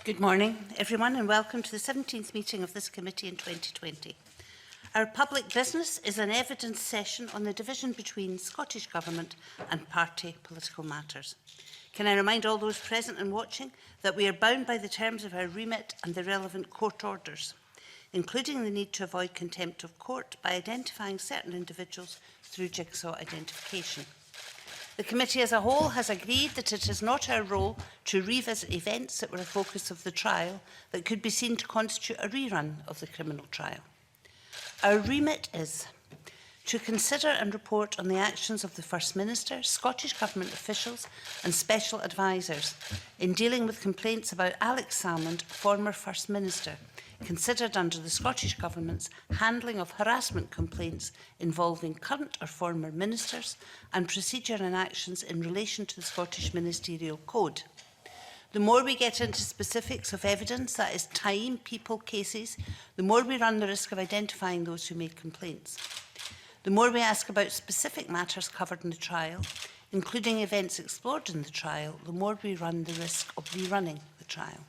Good morning, everyone, and welcome to the 17th meeting of this committee in 2020. Our public business is an evidence session on the division between Scottish Government and party political matters. Can I remind all those present and watching that we are bound by the terms of our remit and the relevant court orders, including the need to avoid contempt of court by identifying certain individuals through jigsaw identification. The committee as a whole has agreed that it is not our role to revisit events that were a focus of the trial that could be seen to constitute a rerun of the criminal trial. Our remit is to consider and report on the actions of the First Minister, Scottish Government officials and special advisers in dealing with complaints about Alex Salmond, former First Minister, considered under the Scottish Government's handling of harassment complaints involving current or former ministers and procedure and actions in relation to the Scottish Ministerial Code. The more we get into specifics of evidence, that is time, people, cases, the more we run the risk of identifying those who made complaints. The more we ask about specific matters covered in the trial, including events explored in the trial, the more we run the risk of rerunning the trial.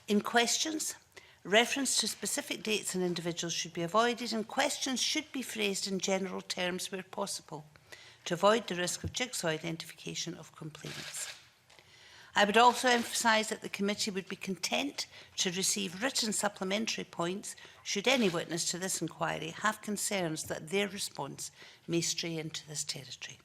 In questions, reference to specific dates and individuals should be avoided, and questions should be phrased in general terms where possible to avoid the risk of jigsaw identification of complainants. I would also emphasise that the committee would be content to receive written supplementary points should any witness to this inquiry have concerns that their response may stray into this territory.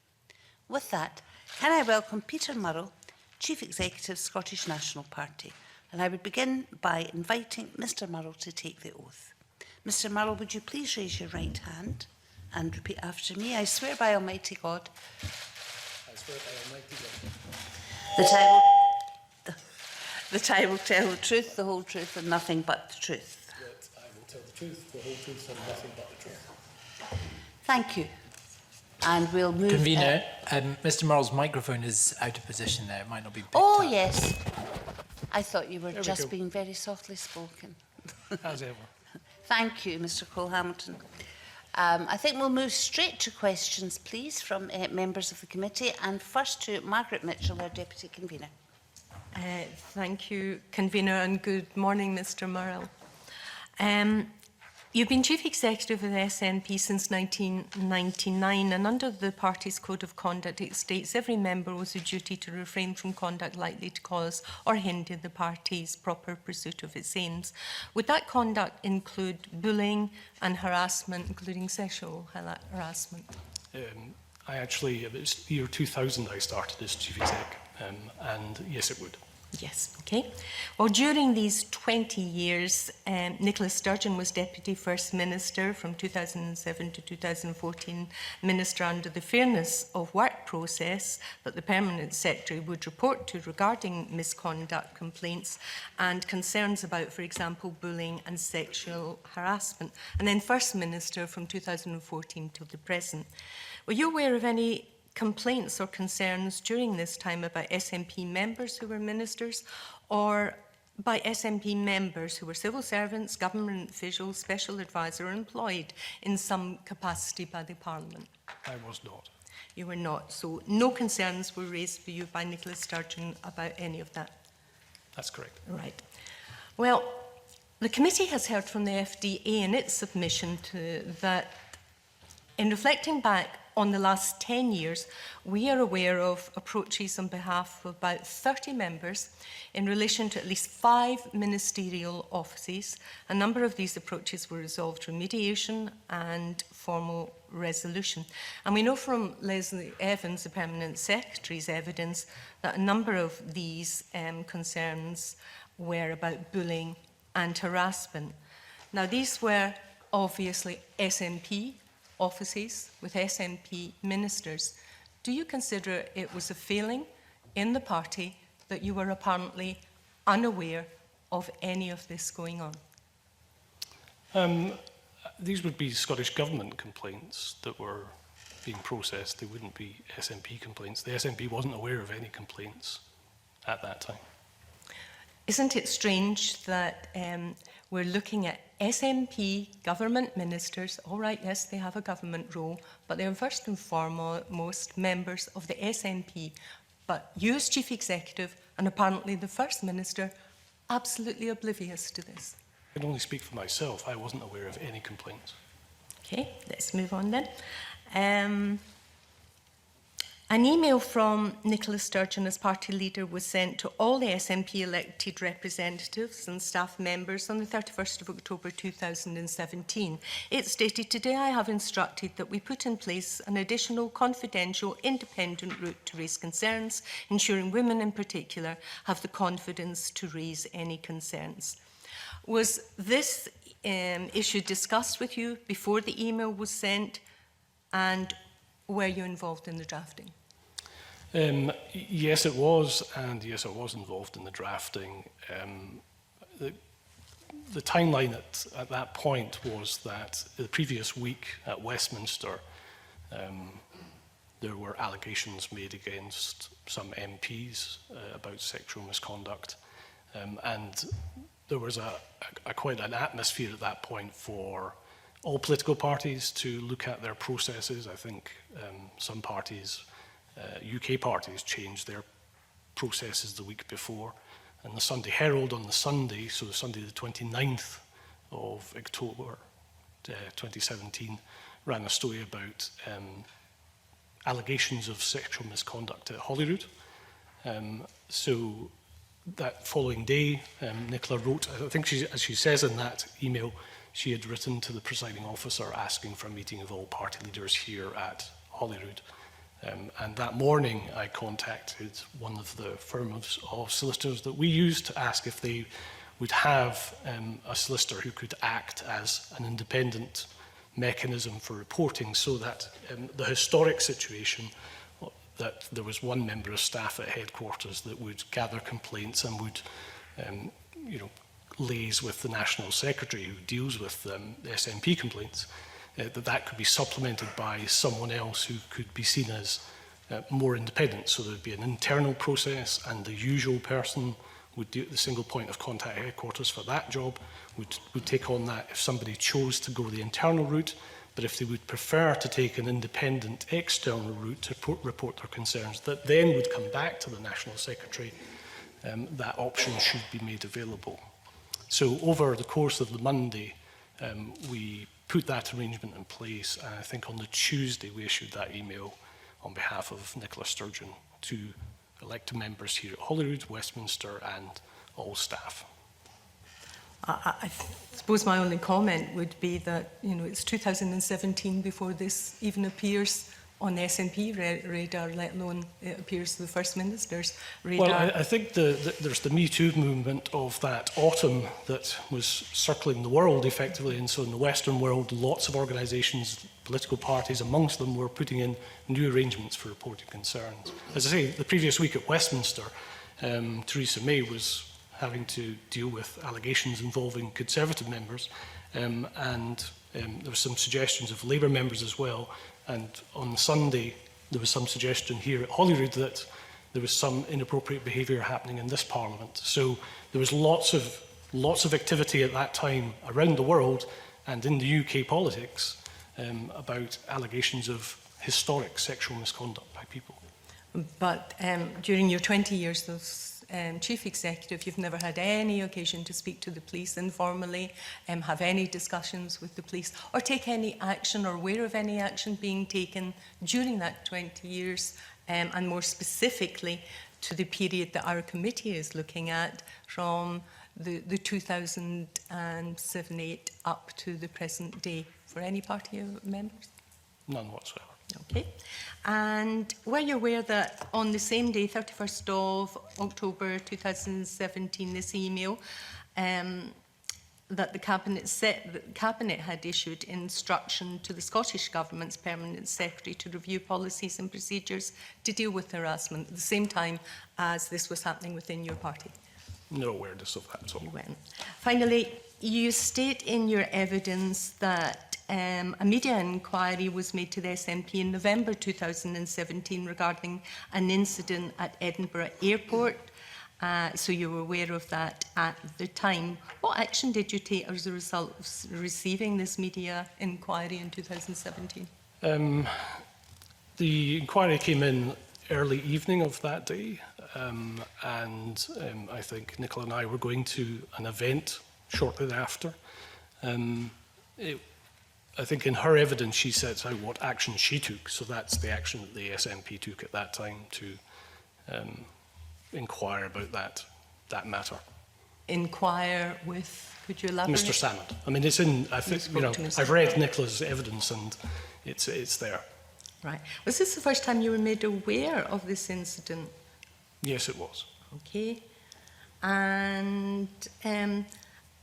With that, can I welcome Peter Murrell, Chief Executive, Scottish National Party, and I would begin by inviting Mr Murrell to take the oath. Mr Murrell, would you please raise your right hand and repeat after me? I swear by Almighty God. I swear by Almighty God. That I will tell the truth, the whole truth, and nothing but the truth. That I will tell the truth, the whole truth, and nothing but the truth. Thank you. And we'll move... Convener, Mr Murrell's microphone is out of position there. It might not be picked up. Yes. I thought you were just being very softly spoken. As ever. Thank you, Mr Cole-Hamilton. I think we'll move straight to questions, please, from members of the committee. And first to Margaret Mitchell, our Deputy Convener. Thank you, Convener, and good morning, Mr Murrell. You've been Chief Executive of the SNP since 1999, and under the party's Code of Conduct, it states every member owes a duty to refrain from conduct likely to cause or hinder the party's proper pursuit of its aims. Would that conduct include bullying and harassment, including sexual harassment? It was the year 2000 I started as Chief Exec, and yes, it would. Yes, okay. Well, during these 20 years, Nicola Sturgeon was Deputy First Minister from 2007 to 2014, Minister under the Fairness of Work process that the Permanent Secretary would report to regarding misconduct complaints and concerns about, for example, bullying and sexual harassment, and then First Minister from 2014 to the present. Were you aware of any complaints or concerns during this time about SNP members who were ministers or by SNP members who were civil servants, government officials, special advisor or employed in some capacity by the Parliament? I was not. You were not. So no concerns were raised for you by Nicola Sturgeon about any of that? That's correct. Right. Well, the committee has heard from the FDA in its submission that in reflecting back on the last 10 years, we are aware of approaches on behalf of about 30 members in relation to at least 5 ministerial offices. A number of these approaches were resolved through mediation and formal resolution. And we know from Leslie Evans, the Permanent Secretary's evidence, that a number of these concerns were about bullying and harassment. Now, these were obviously SNP offices with SNP ministers. Do you consider it was a failing in the party that you were apparently unaware of any of this going on? These would be Scottish Government complaints that were being processed. They wouldn't be SNP complaints. The SNP wasn't aware of any complaints at that time. Isn't it strange that we're looking at SNP government ministers? All right, yes, they have a government role, but they're first and foremost members of the SNP. But you as Chief Executive and apparently the First Minister absolutely oblivious to this? I can only speak for myself. I wasn't aware of any complaints. Okay, let's move on then. An email from Nicola Sturgeon as party leader was sent to all the SNP elected representatives and staff members on the 31st of October 2017. It stated, "Today I have instructed that we put in place an additional confidential independent route to raise concerns, ensuring women in particular have the confidence to raise any concerns." Was this issue discussed with you before the email was sent, and were you involved in the drafting? Yes, it was, and yes, I was involved in the drafting. The timeline at that point was that the previous week at Westminster, there were allegations made against some MPs about sexual misconduct, and there was quite an atmosphere at that point for all political parties to look at their processes. I think some parties, UK parties, changed their processes the week before. And the Sunday Herald on the Sunday, so Sunday the 29th of October 2017, ran a story about allegations of sexual misconduct at Holyrood. So that following day, Nicola wrote, I think as she says in that email, she had written to the presiding officer asking for a meeting of all party leaders here at Holyrood. And that morning I contacted one of the firms of solicitors that we use to ask if they would have a solicitor who could act as an independent mechanism for reporting, so that the historic situation that there was one member of staff at headquarters that would gather complaints and would liaise with the National Secretary who deals with SNP complaints, that could be supplemented by someone else who could be seen as more independent. So there would be an internal process, and the usual person would do the single point of contact at headquarters for that job, would take on that if somebody chose to go the internal route. But if they would prefer to take an independent external route to report their concerns, that then would come back to the National Secretary, that option should be made available. So over the course of the Monday, we put that arrangement in place, and I think on the Tuesday we issued that email on behalf of Nicola Sturgeon to elected members here at Holyrood, Westminster, and all staff. I suppose my only comment would be that, it's 2017 before this even appears on the SNP radar, let alone it appears to the First Minister's radar. Well, I think there's the Me Too movement of that autumn that was circling the world effectively, and so in the Western world, lots of organisations, political parties amongst them, were putting in new arrangements for reporting concerns. As I say, the previous week at Westminster, Theresa May was having to deal with allegations involving Conservative members, and there were some suggestions of Labour members as well. And on Sunday, there was some suggestion here at Holyrood that there was some inappropriate behaviour happening in this Parliament. So there was lots of activity at that time around the world and in the UK politics about allegations of historic sexual misconduct by people. But during your 20 years as Chief Executive, you've never had any occasion to speak to the police informally, have any discussions with the police, or take any action or aware of any action being taken during that 20 years, and more specifically to the period that our committee is looking at from the 2007-8 up to the present day for any party members? None whatsoever. Okay. And were you aware that on the same day, 31st of October 2017, this email, that the Cabinet had issued instruction to the Scottish Government's Permanent Secretary to review policies and procedures to deal with harassment at the same time as this was happening within your party? No awareness of that at all. You weren't. Finally, you state in your evidence that a media inquiry was made to the SNP in November 2017 regarding an incident at Edinburgh Airport. So you were aware of that at the time. What action did you take as a result of receiving this media inquiry in 2017? The inquiry came in early evening of that day. I think Nicola and I were going to an event shortly thereafter. I think in her evidence she sets out what action she took, so that's the action that the SNP took at that time to inquire about that matter. Inquire with, could you elaborate? Mr. Salmond. I mean, it's in, I think, you know, I've read Nicola's evidence and it's there. Right. Was this the first time you were made aware of this incident? Yes, it was. Okay. And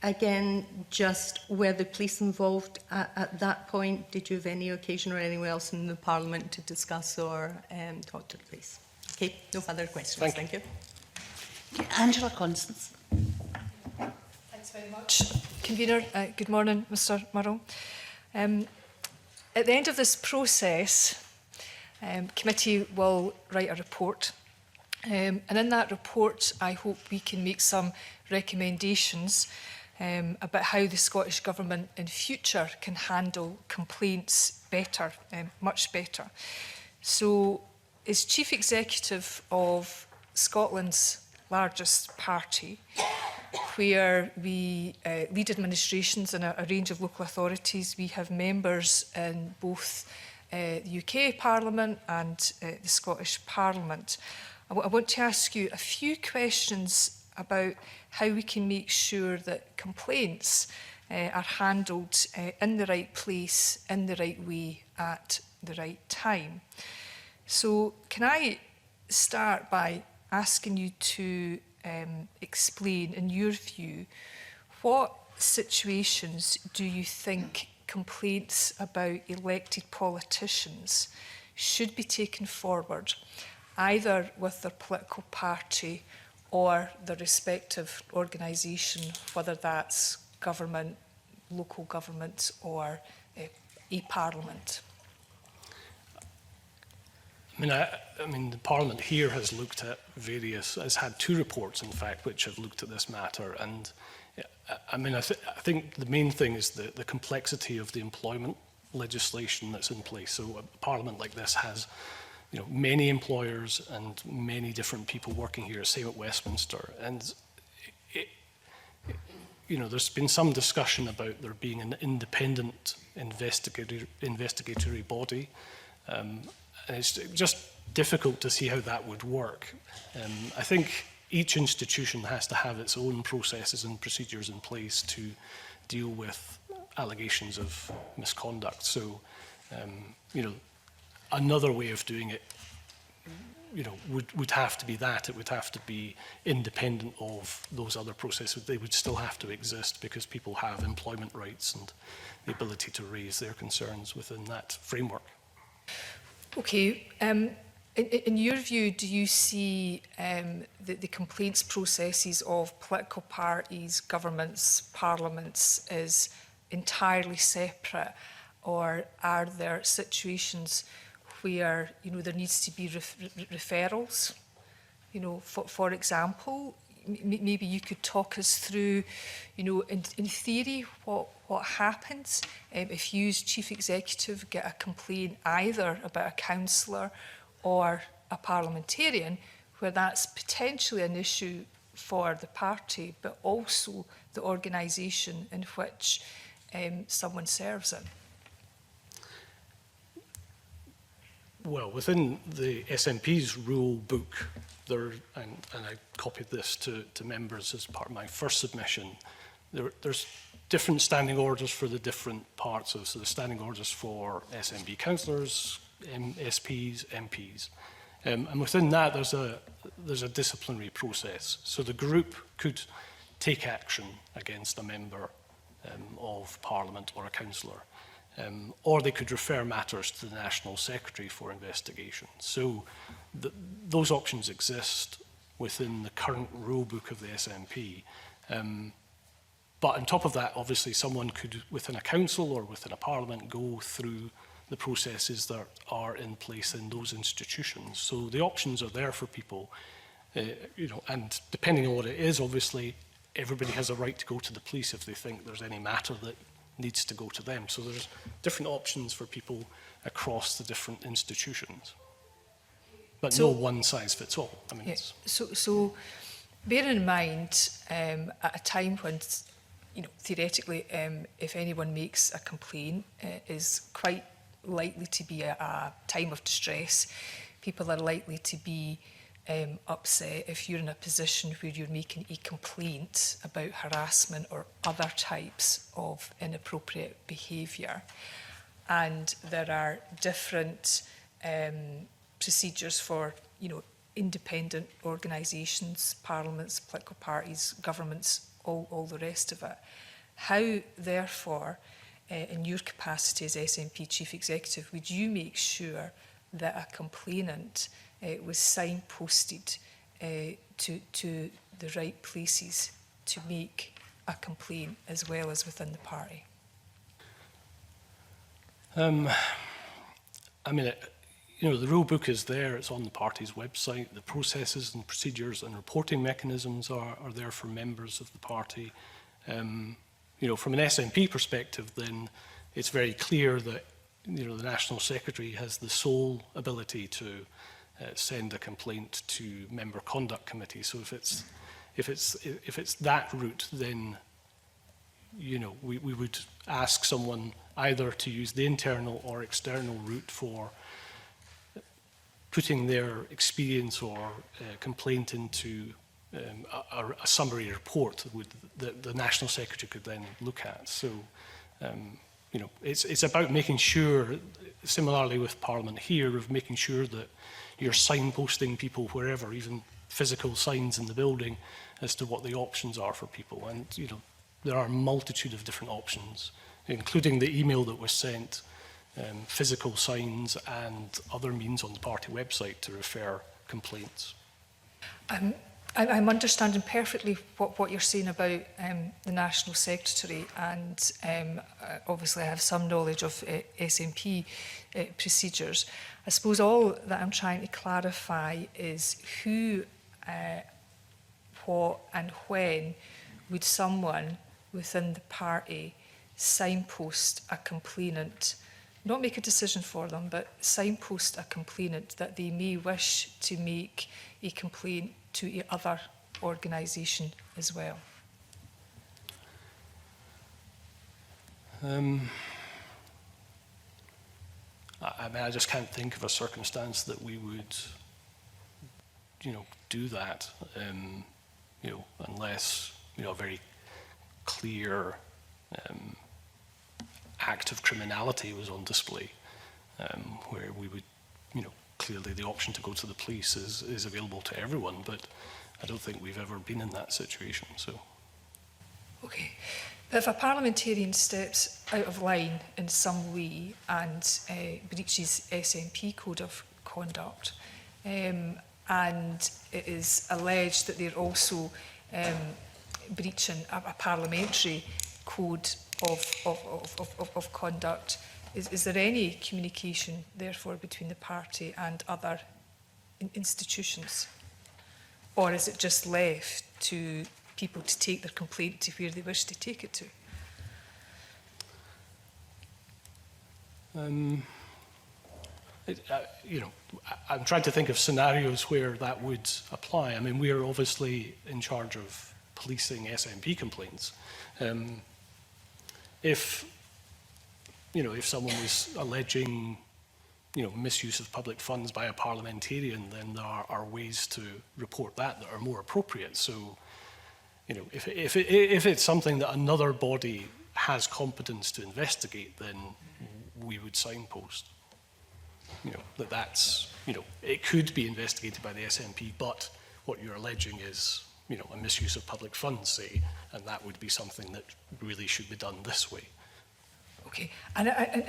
again, just were the police involved at that point? Did you have any occasion or anyone else in the Parliament to discuss or talk to the police? Okay, no further questions. Thank you. Angela Constance. Thanks very much. Convener, good morning, Mr Murrow. At the end of this process, committee will write a report. And in that report, I hope we can make some recommendations about how the Scottish Government in future can handle complaints better, much better. So, as Chief Executive of Scotland's largest party, where we lead administrations in a range of local authorities, we have members in both the UK Parliament and the Scottish Parliament. I want to ask you a few questions about how we can make sure that complaints are handled in the right place, in the right way, at the right time. So can I start by asking you to explain, in your view, what situations do you think complaints about elected politicians should be taken forward, either with their political party or the respective organisation, whether that's government, local government or a parliament? I mean, the Parliament here has looked at has had two reports, in fact, which have looked at this matter. And I think the main thing is the complexity of the employment legislation that's in place. So a Parliament like this has, you know, many employers and many different people working here, same at Westminster. And, you know, there's been some discussion about there being an independent investigatory body. And it's just difficult to see how that would work. I think each institution has to have its own processes and procedures in place to deal with allegations of misconduct. So, you know, another way of doing it, you know, would have to be that. It would have to be independent of those other processes. They would still have to exist because people have employment rights and the ability to raise their concerns within that framework. Okay. In your view, do you see the complaints processes of political parties, governments, parliaments as entirely separate, or are there situations where, you know, there needs to be referrals? You know, for example, maybe you could talk us through, you know, in theory, what happens if you as Chief Executive get a complaint either about a councillor or a parliamentarian, where that's potentially an issue for the party, but also the organisation in which someone serves in? Well, within the SNP's rule book, there, and I copied this to members as part of my first submission, there's different standing orders for the different parts of, so the standing orders for SNP councillors, SPs, MPs. And within that, there's a disciplinary process. So the group could take action against a member of Parliament or a councillor. Or they could refer matters to the National Secretary for investigation. So those options exist within the current rule book of the SNP. But on top of that, obviously, someone could, within a council or within a parliament, go through the processes that are in place in those institutions. So the options are there for people, you know, and depending on what it is, obviously, everybody has a right to go to the police if they think there's any matter that needs to go to them. So there's different options for people across the different institutions. But So- no one size fits all. I mean, Yeah. it's, So bearing in mind, at a time when, theoretically, if anyone makes a complaint, is quite likely to be a time of distress. People are likely to be upset if you're in a position where you're making a complaint about harassment or other types of inappropriate behaviour. And there are different procedures for, independent organisations, parliaments, political parties, governments, all the rest of it. How, therefore, in your capacity as SNP Chief Executive, would you make sure that a complainant was signposted to the right places to make a complaint as well as within the party? I mean, the rule book is there, it's on the party's website. The processes and procedures and reporting mechanisms are there for members of the party. From an SNP perspective, then it's very clear that the National Secretary has the sole ability to send a complaint to member conduct committee. So if it's that route, then we would ask someone either to use the internal or external route for putting their experience or complaint into a summary report that the National Secretary could then look at. So, it's about making sure, similarly with Parliament here, of making sure that you're signposting people wherever, even physical signs in the building, as to what the options are for people. And, there are a multitude of different options, including the email that was sent, physical signs and other means on the party website to refer complaints. I'm understanding perfectly what you're saying about the National Secretary, and obviously I have some knowledge of SNP procedures. I suppose all that I'm trying to clarify is who, what and when would someone within the party signpost a complainant, not make a decision for them, but signpost a complainant that they may wish to make a complaint to other organisation as well? I just can't think of a circumstance that we would, do that, unless, a very clear act of criminality was on display, where we would, clearly the option to go to the police is available to everyone, but I don't think we've ever been in that situation. So, Okay. If a parliamentarian steps out of line in some way and breaches SNP code of conduct, and it is alleged that they're also breaching a parliamentary code of conduct, is there any communication, therefore, between the party and other institutions? Or is it just left to people to take their complaint to where they wish to take it to? I'm trying to think of scenarios where that would apply. I mean, we are obviously in charge of policing SNP complaints. If someone was alleging, misuse of public funds by a parliamentarian, then there are ways to report that are more appropriate. So, if it's something that another body has competence to investigate, then we would signpost. That's, it could be investigated by the SNP, but what you're alleging is, a misuse of public funds, say, and that would be something that really should be done this way. Okay, and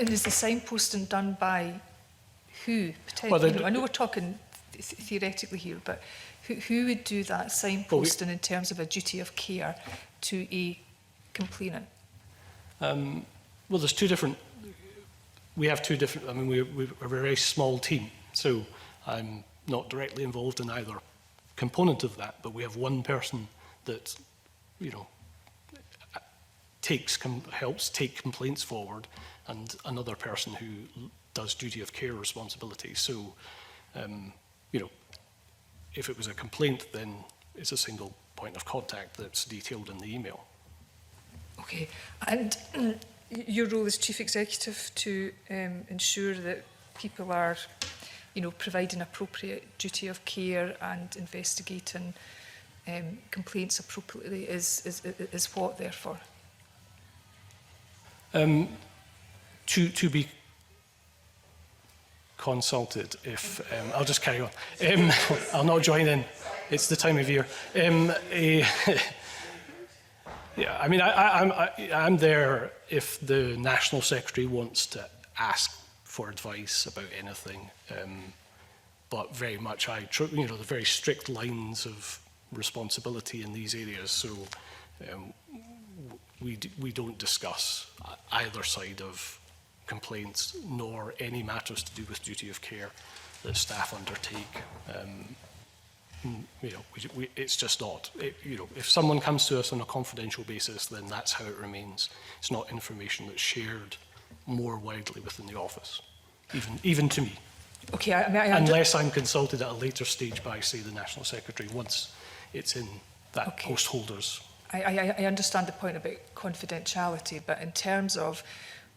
is the signposting done by who? Potentially, Well, I know we're talking theoretically here, but who would do that signposting in terms of a duty of care to a complainant? Well, there's two different. We have two different. I mean, we're a very small team, so I'm not directly involved in either component of that. But we have one person that, helps take complaints forward, and another person who does duty of care responsibility. So, you know, if it was a complaint, then it's a single point of contact that's detailed in the email. Okay, and your role as Chief Executive to ensure that people are, you know, providing appropriate duty of care and investigating complaints appropriately is what, therefore? To be consulted if... I'll just carry on. I'll not join in. It's the time of year. Yeah, I mean, I'm there if the National Secretary wants to ask for advice about anything, but very much you know, the very strict lines of responsibility in these areas, so we don't discuss either side of complaints nor any matters to do with duty of care that staff undertake. You know, it's just not. You know, if someone comes to us on a confidential basis, then that's how it remains. It's not information that's shared more widely within the office, even to me. Okay, unless I'm consulted at a later stage by, say, the National Secretary, once it's in that post holder's. I understand the point about confidentiality, but in terms of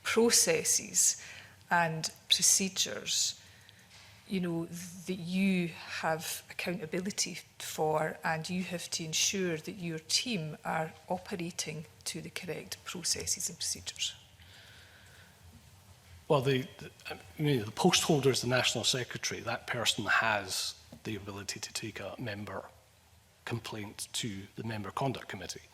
processes and procedures, you know, that you have accountability for, and you have to ensure that your team are operating to the correct processes and procedures. Well, the post holder is the National Secretary. That person has the ability to take a member complaint to the Member Conduct Committee.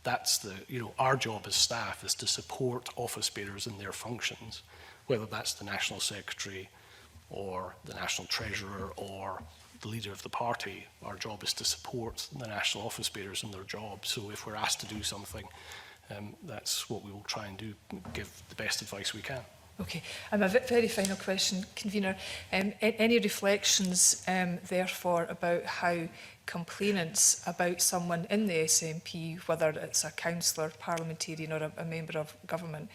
That's the, you know, our job as staff is to support office bearers in their functions, whether that's the National Secretary or the National Treasurer or the leader of the party. Our job is to support the national office bearers in their job. So if we're asked to do something, that's what we will try and do, give the best advice we can. Okay, and a very final question, Convener. Any reflections, therefore, about how complainants about someone in the SNP, whether it's a councillor, parliamentarian or a member of government,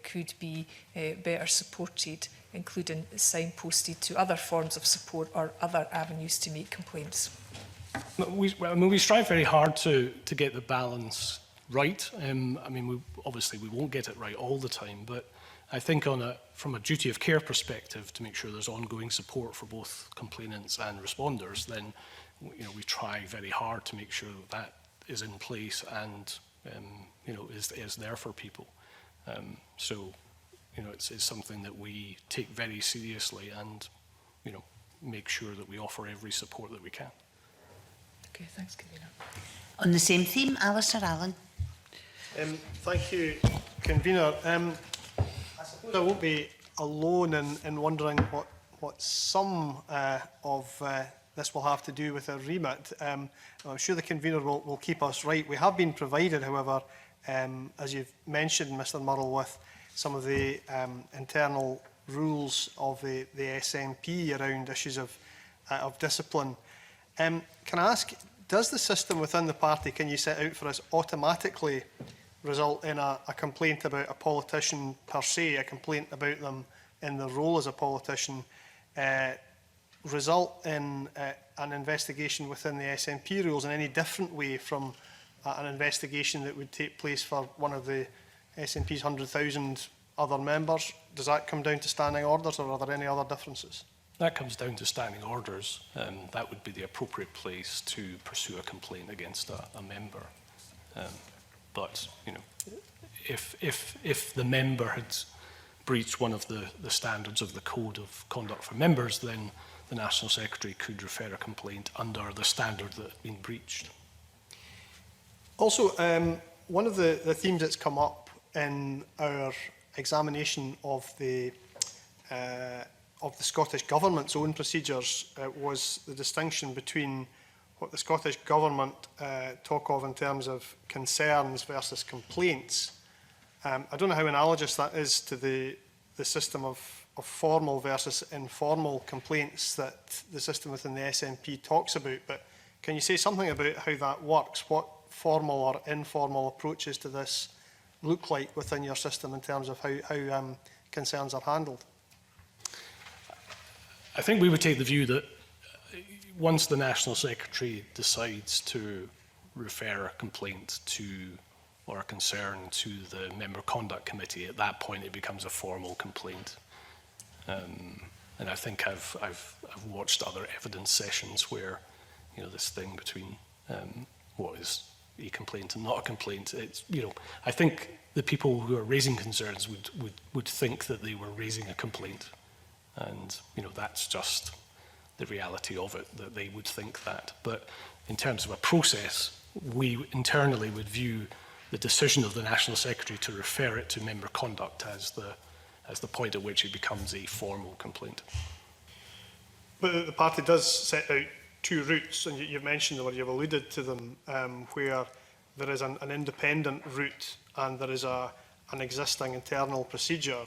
could be better supported, including signposted to other forms of support or other avenues to make complaints? We strive very hard to get the balance right. I mean, obviously we won't get it right all the time, but I think from a duty of care perspective, to make sure there's ongoing support for both complainants and responders, then you know, we try very hard to make sure that is in place and you know, is there for people. So you know, it's something that we take very seriously and you know, make sure that we offer every support that we can. Okay, thanks, Convener. On the same theme, Alistair Allen. Thank you, Convener. I suppose I won't be alone in wondering what some of this will have to do with a remit. I'm sure the Convener will keep us right. We have been provided, however, as you've mentioned, Mr Murrell, with some of the internal rules of the SNP around issues of discipline. Can I ask, does the system within the party, can you set out for us, automatically result in a complaint about a politician per se, a complaint about them in their role as a politician, result in an investigation within the SNP rules in any different way from an investigation that would take place for one of the SNP's 100,000 other members? Does that come down to standing orders, or are there any other differences? That comes down to standing orders. That would be the appropriate place to pursue a complaint against a member. But you know, if the member had breached one of the standards of the Code of Conduct for Members, then the National Secretary could refer a complaint under the standard that had been breached. Also, one of the themes that's come up in our examination of the Scottish Government's own procedures was the distinction between what the Scottish Government talk of in terms of concerns versus complaints. I don't know how analogous that is to the system of formal versus informal complaints that the system within the SNP talks about, but can you say something about how that works? What formal or informal approaches to this look like within your system in terms of how concerns are handled? I think we would take the view that once the National Secretary decides to refer a complaint to or a concern to the Member Conduct Committee, at that point it becomes a formal complaint. And I think I've watched other evidence sessions where, you know, this thing between what is a complaint and not a complaint, it's, you know, I think the people who are raising concerns would think that they were raising a complaint. And, you know, that's just the reality of it, that they would think that. But in terms of a process, we internally would view the decision of the National Secretary to refer it to member conduct as the point at which it becomes a formal complaint. But the party does set out two routes, and you've mentioned them or you've alluded to them, where there is an independent route and there is an existing internal procedure.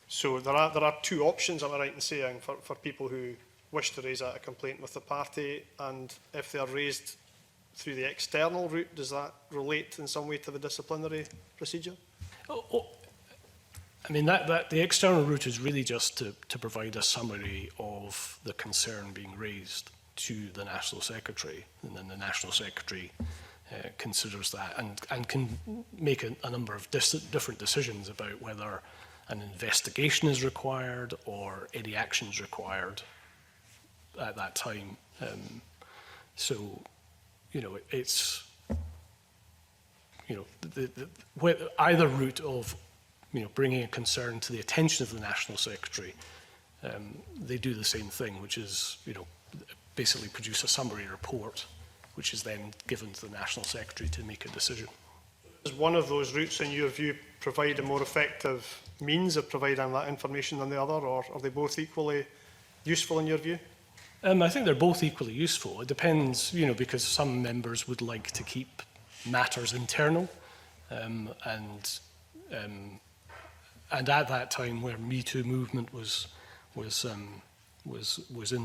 So there are two options, am I right in saying, for people who wish to raise a complaint with the party, and if they are raised through the external route, does that relate in some way to the disciplinary procedure? I mean, the external route is really just to provide a summary of the concern being raised to the National Secretary, and then the National Secretary considers that and can make a number of different decisions about whether an investigation is required or any action is required at that time. So, you know, it's, you know, either route of, you know, bringing a concern to the attention of the National Secretary, they do the same thing, which is, you know, basically produce a summary report, which is then given to the National Secretary to make a decision. Does one of those routes, in your view, provide a more effective means of providing that information than the other, or are they both equally useful in your view? I think they're both equally useful. It depends, you know, because some members would like to keep matters internal, and at that time where Me Too movement was in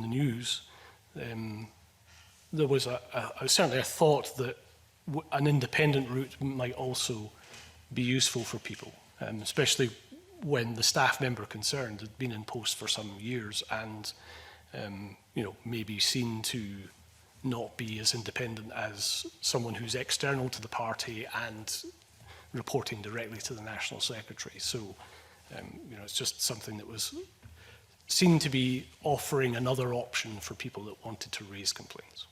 the news, there was certainly a thought that an independent route might also be useful for people, especially when the staff member concerned had been in post for some years and you know, may be seen to not be as independent as someone who's external to the party and reporting directly to the National Secretary. So, you know, it's just something that seemed to be offering another option for people that wanted to raise complaints.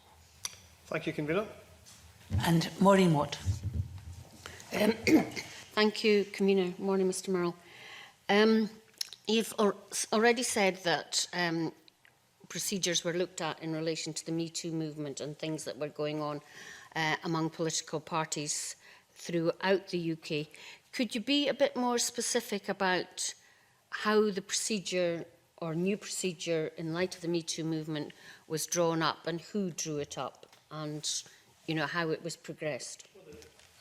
Thank you, Convener. And Maureen Watt. Thank you, Convener. Morning, Mr Merrill. You've already said that procedures were looked at in relation to the Me Too movement and things that were going on among political parties throughout the UK. Could you be a bit more specific about how the procedure or new procedure in light of the Me Too movement was drawn up and who drew it up and, you know, how it was progressed?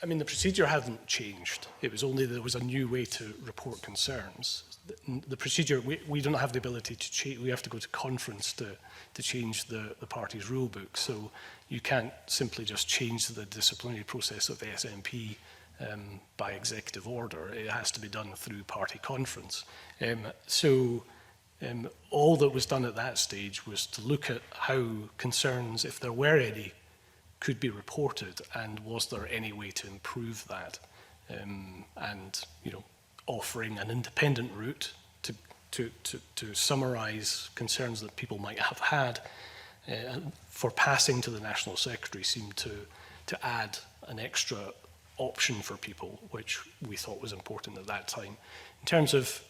I mean, the procedure hadn't changed. It was only there was a new way to report concerns. The procedure, we don't have the ability to change. We have to go to conference to change the party's rule book. So you can't simply just change the disciplinary process of the SNP by executive order. It has to be done through party conference. All that was done at that stage was to look at how concerns, if there were any, could be reported, and was there any way to improve that, and, you know, offering an independent route to summarise concerns that people might have had for passing to the National Secretary seemed to add an extra option for people, which we thought was important at that time. In terms of,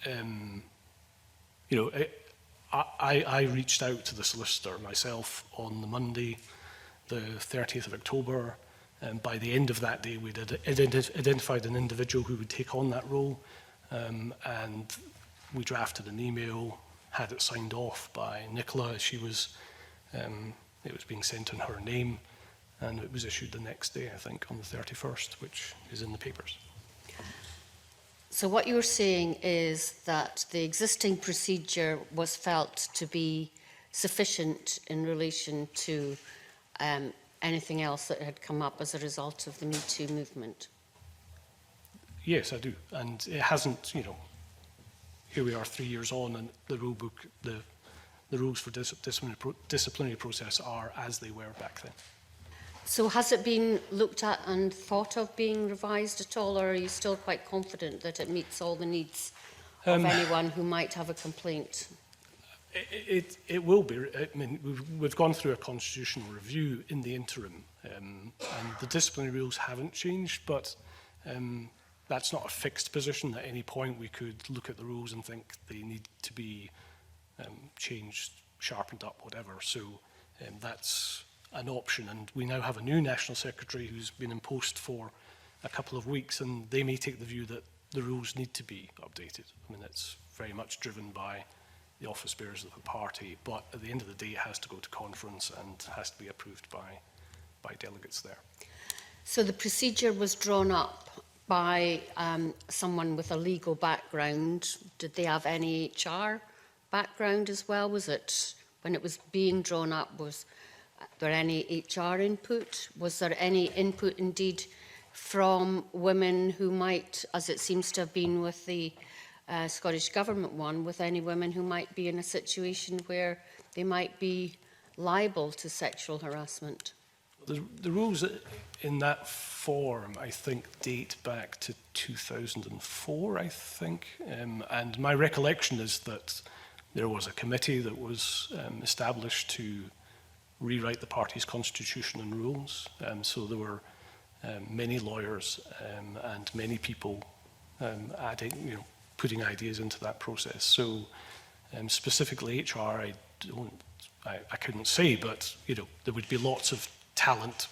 you know, I reached out to the solicitor myself on the Monday, the 30th of October, and by the end of that day we'd identified an individual who would take on that role, and we drafted an email, had it signed off by Nicola. She was, it was being sent in her name, and it was issued the next day, I think, on the 31st, which is in the papers. So what you're saying is that the existing procedure was felt to be sufficient in relation to anything else that had come up as a result of the Me Too movement? Yes, I do. And it hasn't, you know, here we are 3 years on, and the rule book, the the rules for disciplinary process are as they were back then. So has it been looked at and thought of being revised at all, or are you still quite confident that it meets all the needs of anyone who might have a complaint? It will be. I mean, we've gone through a constitutional review in the interim, and the disciplinary rules haven't changed, but that's not a fixed position. At any point, we could look at the rules and think they need to be changed, sharpened up, whatever. So that's an option. And we now have a new National Secretary who's been in post for a couple of weeks, and they may take the view that the rules need to be updated. I mean, it's very much driven by the office bearers of the party, but at the end of the day, it has to go to conference and has to be approved by delegates there. So the procedure was drawn up by someone with a legal background. Did they have any HR background as well? Was it, when it was being drawn up, was there any HR input? Was there any input indeed from women who might, as it seems to have been with the Scottish Government one, with any women who might be in a situation where they might be liable to sexual harassment? The rules in that form, I think, date back to 2004, I think. And my recollection is that there was a committee that was established to rewrite the party's constitution and rules. So there were many lawyers and many people adding, putting ideas into that process. So specifically HR, I couldn't say, but there would be lots of talent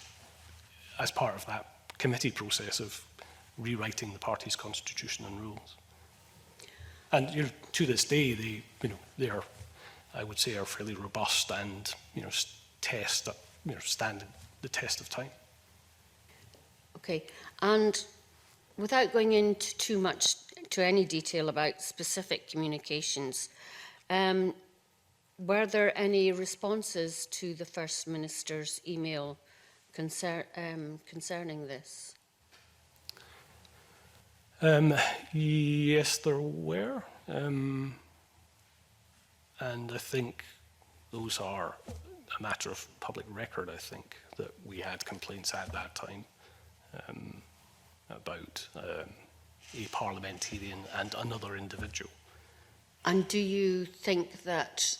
as part of that committee process of rewriting the party's constitution and rules. And to this day, they are, I would say, are fairly robust and stand the test of time. Okay, and without going into too much to any detail about specific communications, were there any responses to the First Minister's email concerning this? Yes, there were. And I think those are a matter of public record, I think, that we had complaints at that time about a parliamentarian and another individual. And do you think that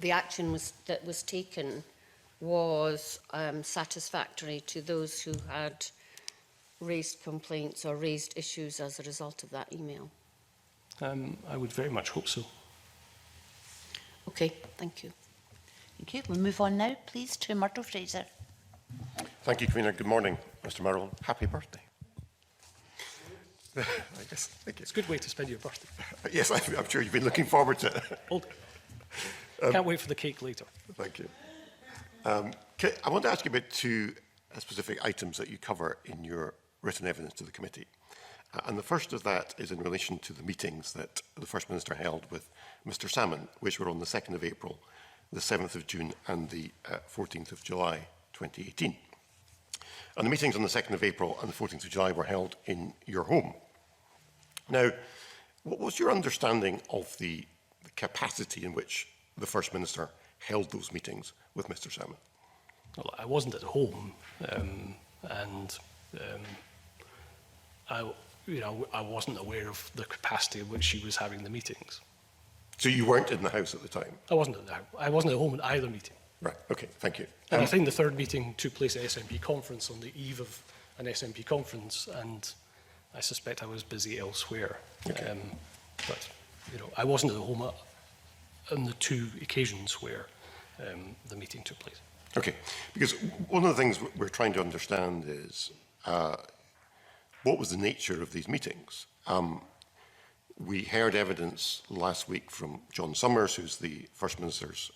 the action that was taken was satisfactory to those who had raised complaints or raised issues as a result of that email? I would very much hope so. Okay, thank you. Thank you. We'll move on now, please, to Murdo Fraser. Thank you, Convener. Good morning, Mr. Murrell. Happy birthday. I guess. Thank you. It's a good way to spend your birthday. Yes, I'm sure you've been looking forward to it. Can't wait for the cake later. Thank you. I want to ask you about two specific items that you cover in your written evidence to the committee. And the first of that is in relation to the meetings that the First Minister held with Mr. Salmon, which were on the 2nd of April, the 7th of June and the 14th of July 2018. And the meetings on the 2nd of April and the 14th of July were held in your home. Now, what was your understanding of the capacity in which the First Minister held those meetings with Mr. Salmon? Well, I wasn't at home, I wasn't aware of the capacity in which she was having the meetings. So you weren't in the House at the time? I wasn't at home at either meeting. Right, okay, thank you. And I think the third meeting took place at SNP conference on the eve of an SNP conference, and I suspect I was busy elsewhere. Okay. But I wasn't at home on the two occasions where the meeting took place. Okay, because one of the things we're trying to understand is what was the nature of these meetings? We heard evidence last week from John Summers, who's the First Minister's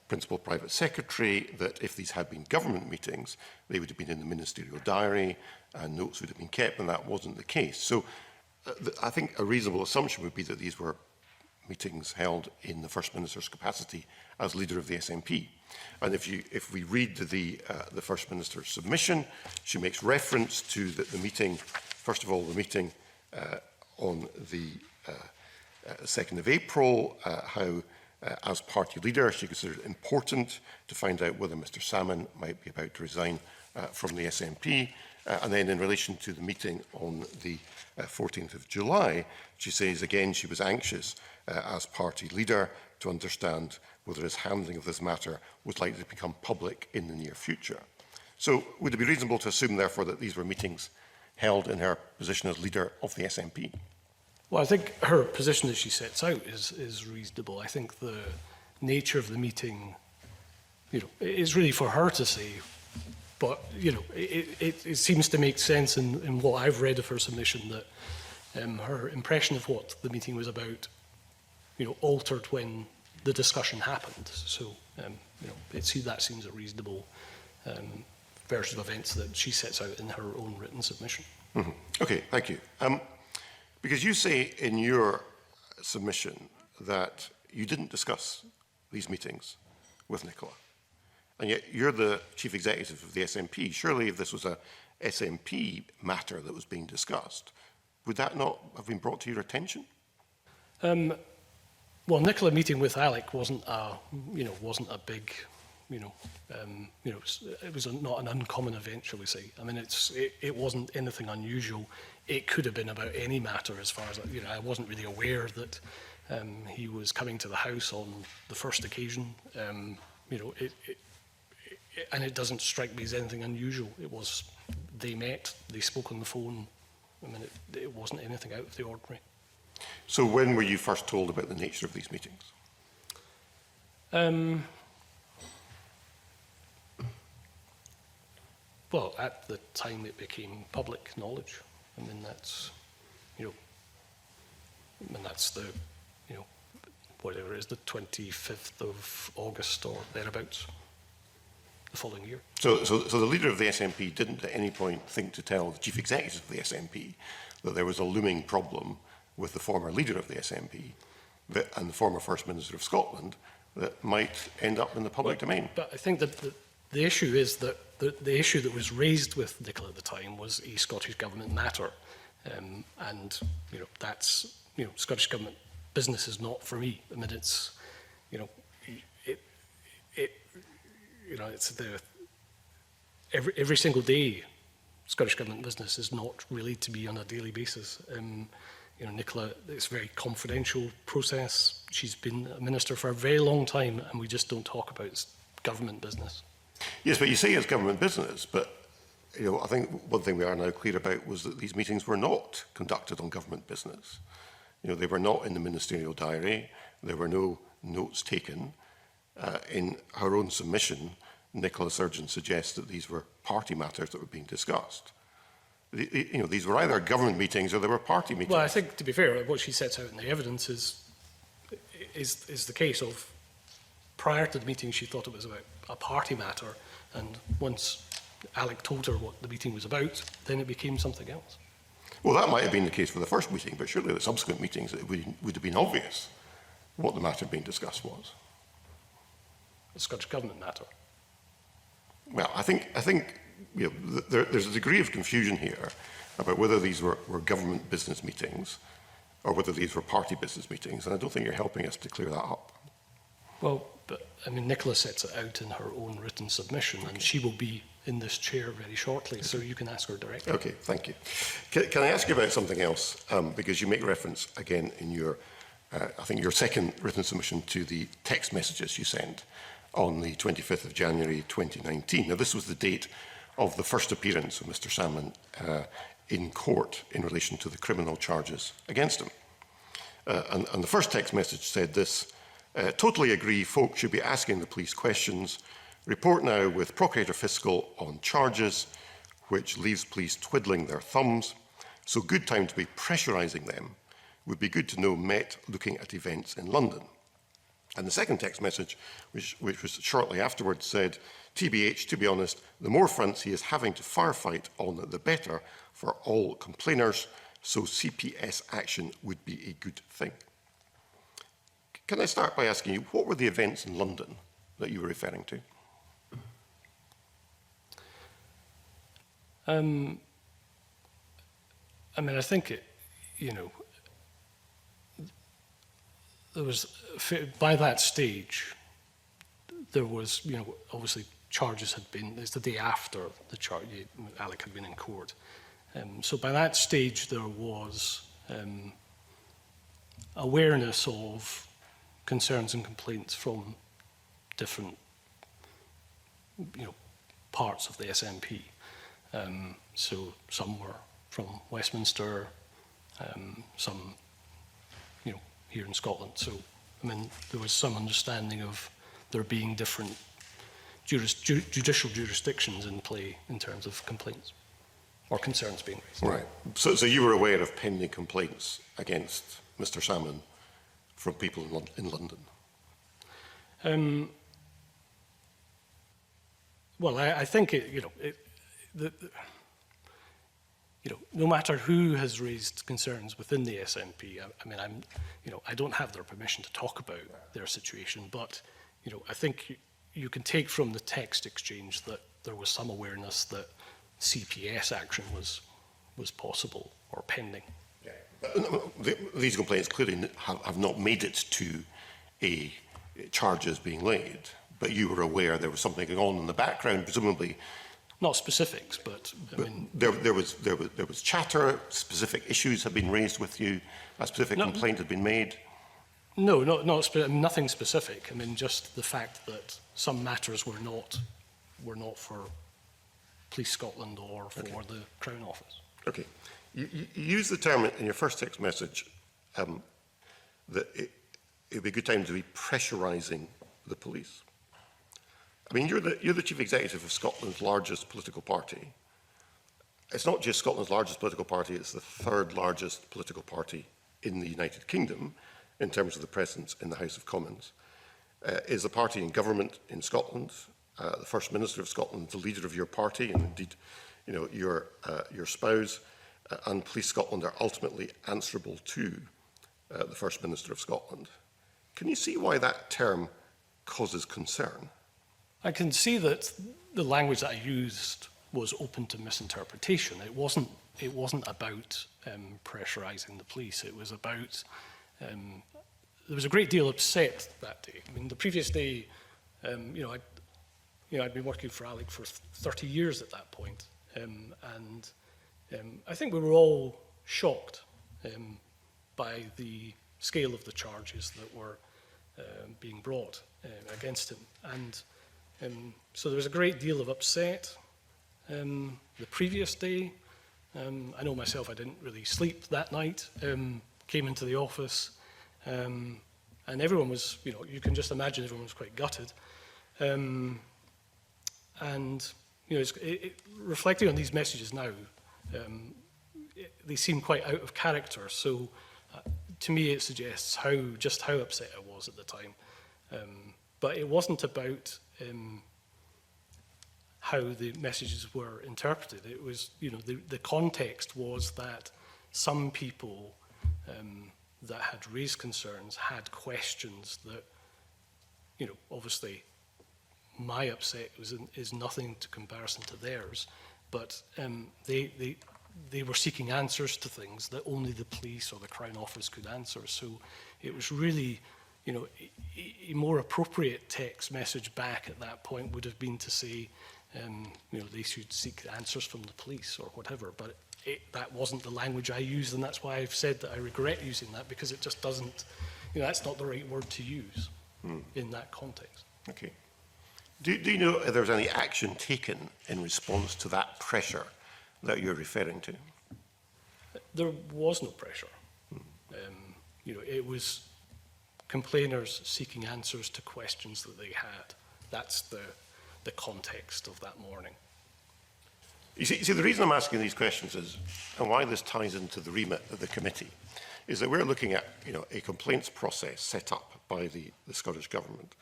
Principal Private Secretary, that if these had been government meetings, they would have been in the ministerial diary and notes would have been kept, and that wasn't the case. So I think a reasonable assumption would be that these were meetings held in the First Minister's capacity as leader of the SNP. And if we read the First Minister's submission, she makes reference to the meeting, first of all, the meeting on the 2nd of April, how As party leader, she considered it important to find out whether Mr Salmon might be about to resign from the SNP. And then in relation to the meeting on the 14th of July, she says again she was anxious as party leader to understand whether his handling of this matter was likely to become public in the near future. So would it be reasonable to assume, therefore, that these were meetings held in her position as leader of the SNP? Well, I think her position that she sets out is reasonable. I think the nature of the meeting, is really for her to say. But, it seems to make sense in what I've read of her submission that her impression of what the meeting was about, altered when the discussion happened. So, that seems a reasonable version of events that she sets out in her own written submission. Mm-hmm. Okay, thank you. Because you say in your submission that you didn't discuss these meetings with Nicola, and yet you're the chief executive of the SNP. Surely if this was a SNP matter that was being discussed, would that not have been brought to your attention? Well, Nicola meeting with Alec wasn't a big, it was not an uncommon event, shall we say. I mean, it wasn't anything unusual. It could have been about any matter as far as, I wasn't really aware that he was coming to the house on the first occasion. And it doesn't strike me as anything unusual. It was, they met, they spoke on the phone. I mean, it wasn't anything out of the ordinary. So when were you first told about the nature of these meetings? Well, at the time it became public knowledge. I mean, that's, that's the, whatever it is, the 25th of August or thereabouts, the following year. So the leader of the SNP didn't at any point think to tell the chief executive of the SNP that there was a looming problem with the former leader of the SNP and the former First Minister of Scotland that might end up in the public domain. But I think that the issue is that the issue that was raised with Nicola at the time was a Scottish Government matter. And, that's, Scottish Government business is not for me. I mean, it's, it's every single day Scottish Government business is not really to be on a daily basis. Nicola, it's a very confidential process. She's been a minister for a very long time, and we just don't talk about government business. Yes, but you say it's government business, but I think one thing we are now clear about was that these meetings were not conducted on government business. They were not in the ministerial diary. There were no notes taken. In her own submission, Nicola Sturgeon suggests that these were party matters that were being discussed. These were either government meetings or they were party meetings. Well, I think, to be fair, what she sets out in the evidence is the case of prior to the meeting, she thought it was about a party matter, and once Alec told her what the meeting was about, then it became something else. Well, that might have been the case for the first meeting, but surely the subsequent meetings it would have been obvious what the matter being discussed was. The Scottish Government matter. Well, I think there's a degree of confusion here about whether these were government business meetings or whether these were party business meetings, and I don't think you're helping us to clear that up. Well, but I mean, Nicola sets it out in her own written submission, and she will be in this chair very shortly, so you can ask her directly. Okay, thank you. Can I ask you about something else? Because you make reference again in your, I think your second written submission to the text messages you sent on the 25th of January 2019. Now, this was the date of the first appearance of Mr Salmon in court in relation to the criminal charges against him. And the first text message said this: totally agree folk should be asking the police questions. Report now with Procurator Fiscal on charges, which leaves police twiddling their thumbs. So good time to be pressurising them. Would be good to know Met looking at events in London. And the second text message, which was shortly afterwards, said, TBH, to be honest, the more fronts he is having to firefight on, the better for all complainers, so CPS action would be a good thing. Can I start by asking you, what were the events in London that you were referring to? I mean, I think there was, by that stage, there was, obviously charges had been, it's the day after the charge, Alec had been in court. So by that stage, there was awareness of concerns and complaints from different, parts of the SNP. So some were from Westminster, some, here in Scotland. So, there was some understanding of there being different judicial jurisdictions in play in terms of complaints or concerns being raised. Right. So you were aware of pending complaints against Mr. Salmon from people in London? Well, I think no matter who has raised concerns within the SNP, I don't have their permission to talk about their situation, but I think you can take from the text exchange that there was some awareness that CPS action was possible or pending. These complaints clearly have not made it to a charges being laid, but you were aware there was something going on in the background, presumably. Not specifics, but there was chatter. Specific issues have been raised with you. A specific complaint had been made. No, nothing specific. Just the fact that some matters were not for Police Scotland or for the Crown Office. Okay. You use the term in your first text message that it would be a good time to be pressurising the police. You're the chief executive of Scotland's largest political party. It's not just Scotland's largest political party, it's the third largest political party in the United Kingdom in terms of the presence in the House of Commons. Is the party in government in Scotland, the First Minister of Scotland, the leader of your party, and indeed your spouse, and Police Scotland are ultimately answerable to the First Minister of Scotland. Can you see why that term causes concern? I can see that the language that I used was open to misinterpretation. It wasn't about pressurising the police. It was about there was a great deal upset that day. The previous day, I'd been working for Alec for 30 years at that point, and I think we were all shocked by the scale of the charges that were being brought against him. And so there was a great deal of upset the previous day. I know myself, I didn't really sleep that night, came into the office, and everyone was, you can just imagine everyone was quite gutted. Reflecting on these messages now, they seem quite out of character. So to me, it suggests just how upset I was at the time. But it wasn't about how the messages were interpreted. It was, the context was that some people that had raised concerns had questions that, obviously my upset is nothing to comparison to theirs, but they were seeking answers to things that only the police or the Crown Office could answer. So it was really, a more appropriate text message back at that point would have been to say, they should seek answers from the police or whatever. But that wasn't the language I used, and that's why I've said that I regret using that, because it just doesn't, that's not the right word to use in that context. Okay. Do you know if there was any action taken in response to that pressure that you're referring to? There was no pressure. It was complainers seeking answers to questions that they had. That's the context of that morning. You see, the reason I'm asking these questions is, and why this ties into the remit of the committee, is that we're looking at a complaints process set up by the Scottish Government,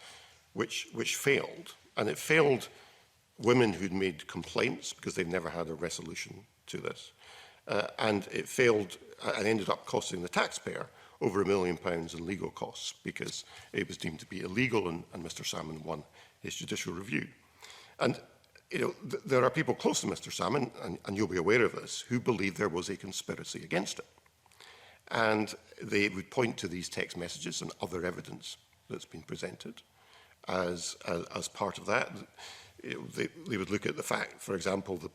which failed. And it failed women who'd made complaints because they've never had a resolution to this. And it failed and ended up costing the taxpayer over £1 million in legal costs because it was deemed to be illegal, and Mr. Salmon won his judicial review. And there are people close to Mr. Salmon, and you'll be aware of this, who believe there was a conspiracy against him. and they would point to these text messages and other evidence that's been presented as part of that. They would look at the fact, for example, that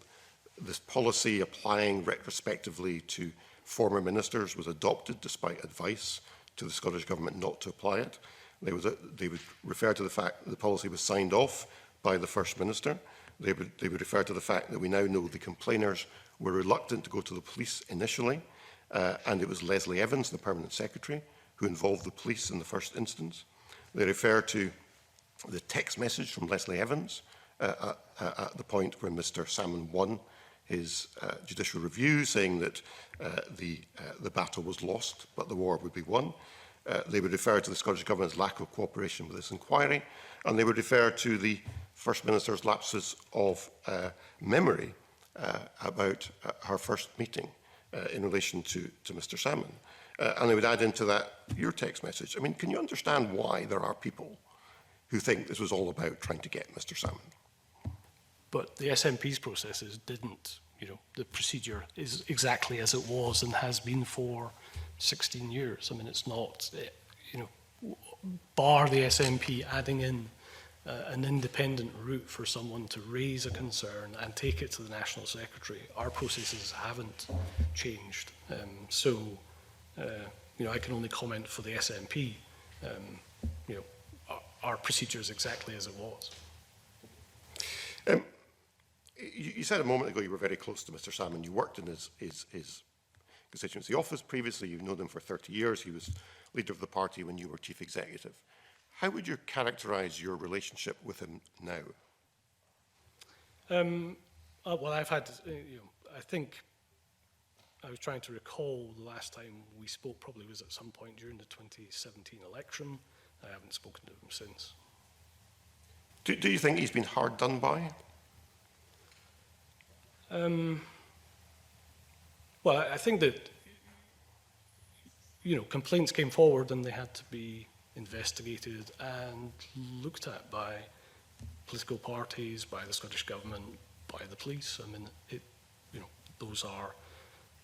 this policy applying retrospectively to former ministers was adopted despite advice to the Scottish Government not to apply it. They would refer to the fact that the policy was signed off by the First Minister. They would refer to the fact that we now know the complainers were reluctant to go to the police initially, and it was Leslie Evans, the Permanent Secretary, who involved the police in the first instance. They refer to the text message from Leslie Evans at the point where Mr Salmon won his judicial review, saying that the battle was lost, but the war would be won. They would refer to the Scottish Government's lack of cooperation with this inquiry, and they would refer to the First Minister's lapses of memory about her first meeting in relation to Mr Salmon. And they would add into that your text message. I mean, can you understand why there are people who think this was all about trying to get Mr Salmon? But the SNP's processes didn't. You know, the procedure is exactly as it was and has been for 16 years. I mean, it's not, you know, bar the SNP adding in an independent route for someone to raise a concern and take it to the National Secretary. Our processes haven't changed. You know, I can only comment for the SNP. You know, our procedure is exactly as it was. You said a moment ago you were very close to Mr Salmon. You worked in his constituency office previously. You've known him for 30 years. He was leader of the party when you were chief executive. How would you characterise your relationship with him now? Well, I've had, you know, I think I was trying to recall the last time we spoke probably was at some point during the 2017 election. I haven't spoken to him since. Do you think he's been hard done by? Well, I think that, you know, complaints came forward and they had to be investigated and looked at by political parties, by the Scottish Government, by the police. I mean, you know, those are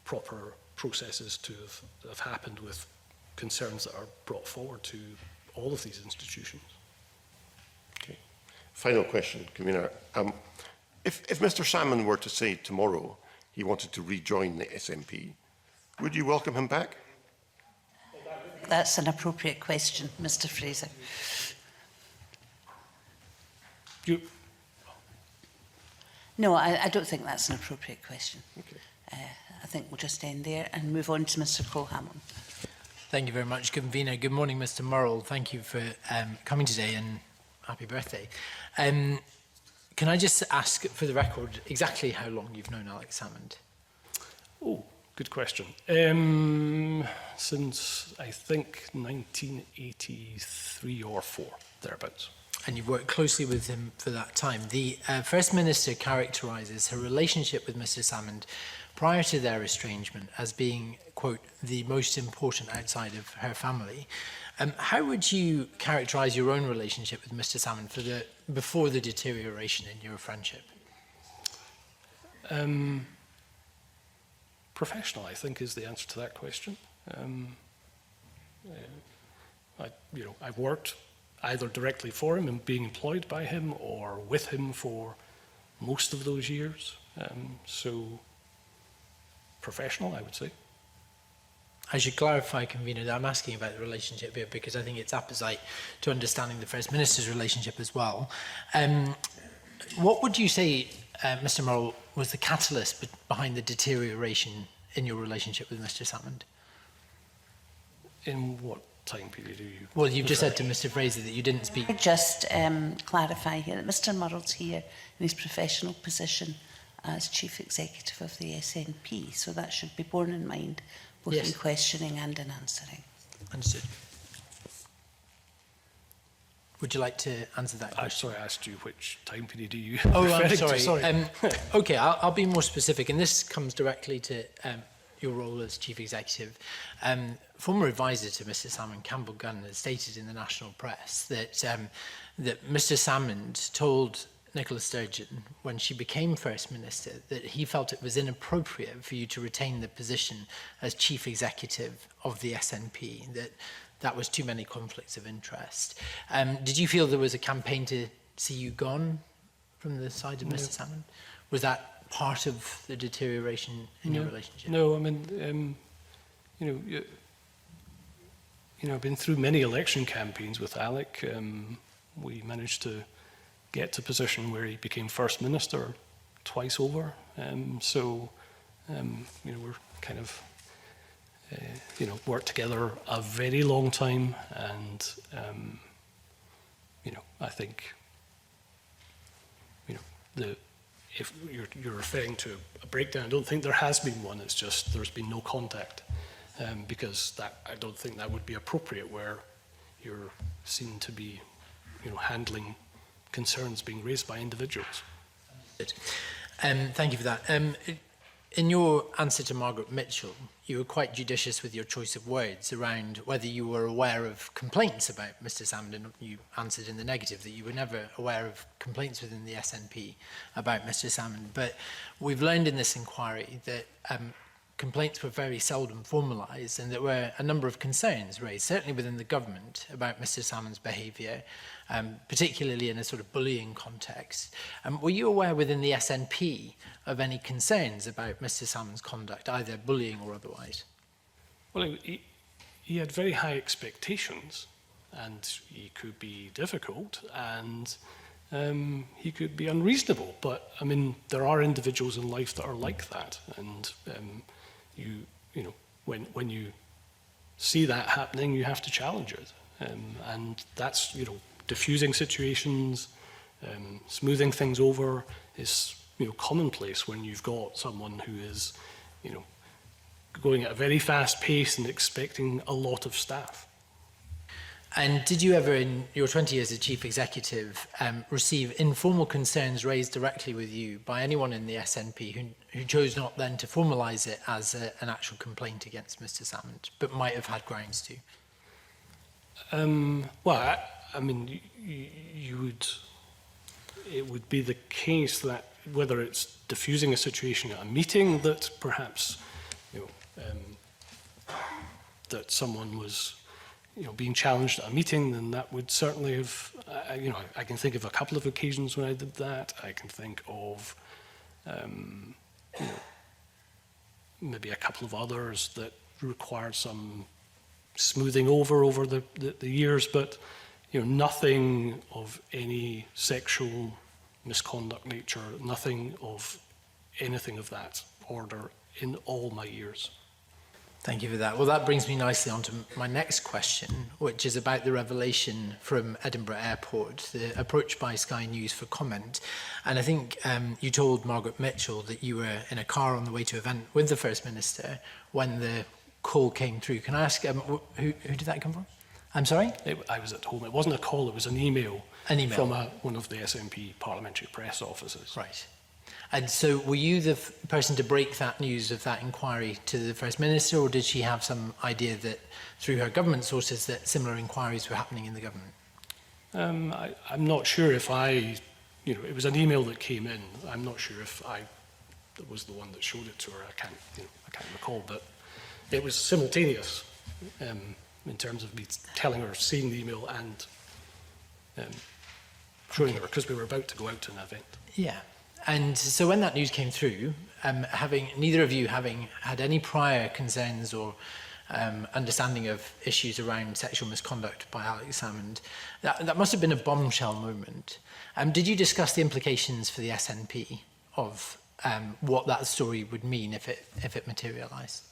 proper processes to have happened with concerns that are brought forward to all of these institutions. Okay. Final question, Convener. If Mr Salmon were to say tomorrow he wanted to rejoin the SNP, would you welcome him back? That's an appropriate question, Mr Fraser. No, I don't think that's an appropriate question. Okay. I think we'll just end there and move on to Mr Cole-Hammond. Thank you very much, Convener. Good morning, Mr Murrell. Thank you for coming today and happy birthday. Can I just ask, for the record, exactly how long you've known Alex Salmond? Oh, good question. Since, I think, 1983 or 4, thereabouts. And you've worked closely with him for that time. The First Minister characterises her relationship with Mr Salmond prior to their estrangement as being, quote, the most important outside of her family. How would you characterise your own relationship with Mr Salmond before the deterioration in your friendship? Professional, I think, is the answer to that question. I've worked either directly for him and being employed by him or with him for most of those years. So, professional, I would say. I should clarify, Convener, that I'm asking about the relationship here because I think it's apposite to understanding the First Minister's relationship as well. What would you say, Mr Murrell, was the catalyst behind the deterioration in your relationship with Mr Salmond? In what time period are you? Well, you've just said to Mr Fraser that you didn't speak. I'd just clarify here that Mr Murrell's here in his professional position as Chief Executive of the SNP, so that should be borne in mind both in questioning and in answering. Understood. Would you like to answer that question? Sorry, I asked you which time period are you Oh, I'm referring sorry. to? Okay, I'll be more specific, and this comes directly to your role as Chief Executive. Former advisor to Mr Salmond, Campbell Gunn, has stated in the national press that that Mr Salmond told Nicola Sturgeon, when she became First Minister, that he felt it was inappropriate for you to retain the position as Chief Executive of the SNP, that was too many conflicts of interest. Did you feel there was a campaign to see you gone from the side of Mr. Salmond? Was that part of the deterioration in your relationship? No, I mean, I've been through many election campaigns with Alec. We managed to get to a position where he became First Minister twice over. We're kind of, worked together a very long time, and, I think, if you're referring to a breakdown, I don't think there has been one. It's just there's been no contact, because I don't think that would be appropriate where you're seen to be, handling concerns being raised by individuals. Thank you for that. In your answer to Margaret Mitchell, you were quite judicious with your choice of words around whether you were aware of complaints about Mr. Salmond, and you answered in the negative that you were never aware of complaints within the SNP about Mr. Salmond. But we've learned in this inquiry that complaints were very seldom formalised, and there were a number of concerns raised, certainly within the government, about Mr. Salmond's behaviour, particularly in a sort of bullying context. Were you aware within the SNP of any concerns about Mr. Salmond's conduct, either bullying or otherwise? Well, he had very high expectations, and he could be difficult, and he could be unreasonable. But I mean, there are individuals in life that are like that, and when you see that happening, you have to challenge it, and that's diffusing situations, smoothing things over is commonplace when you've got someone who is going at a very fast pace and expecting a lot of staff. And did you ever, in your 20 years as Chief Executive, receive informal concerns raised directly with you by anyone in the SNP who chose not then to formalise it as an actual complaint against Mr. Salmond, but might have had grounds to? I mean, it would be the case that whether it's diffusing a situation at a meeting that perhaps, that someone was, being challenged at a meeting, then that would certainly have, I can think of a couple of occasions when I did that. I can think of, maybe a couple of others that required some smoothing over the years, but nothing of any sexual misconduct nature, nothing of anything of that order in all my years. Thank you for that. Well, that brings me nicely on to my next question, which is about the revelation from Edinburgh Airport, the approach by Sky News for comment. And I think you told Margaret Mitchell that you were in a car on the way to an event with the First Minister when the call came through. Can I ask, who did that come from? I'm sorry? I was at home. It wasn't a call, it was an email. An email? From one of the SNP parliamentary press offices. Right. And so were you the person to break that news of that inquiry to the First Minister, or did she have some idea that, through her government sources, that similar inquiries were happening in the government? I'm not sure if it was an email that came in. I'm not sure if I was the one that showed it to her. I can't recall, but it was simultaneous in terms of me telling her, seeing the email and showing her, because we were about to go out to an event. Yeah. And so when that news came through, neither of you having had any prior concerns or understanding of issues around sexual misconduct by Alex Salmond, that must have been a bombshell moment. Did you discuss the implications for the SNP of what that story would mean if it materialised?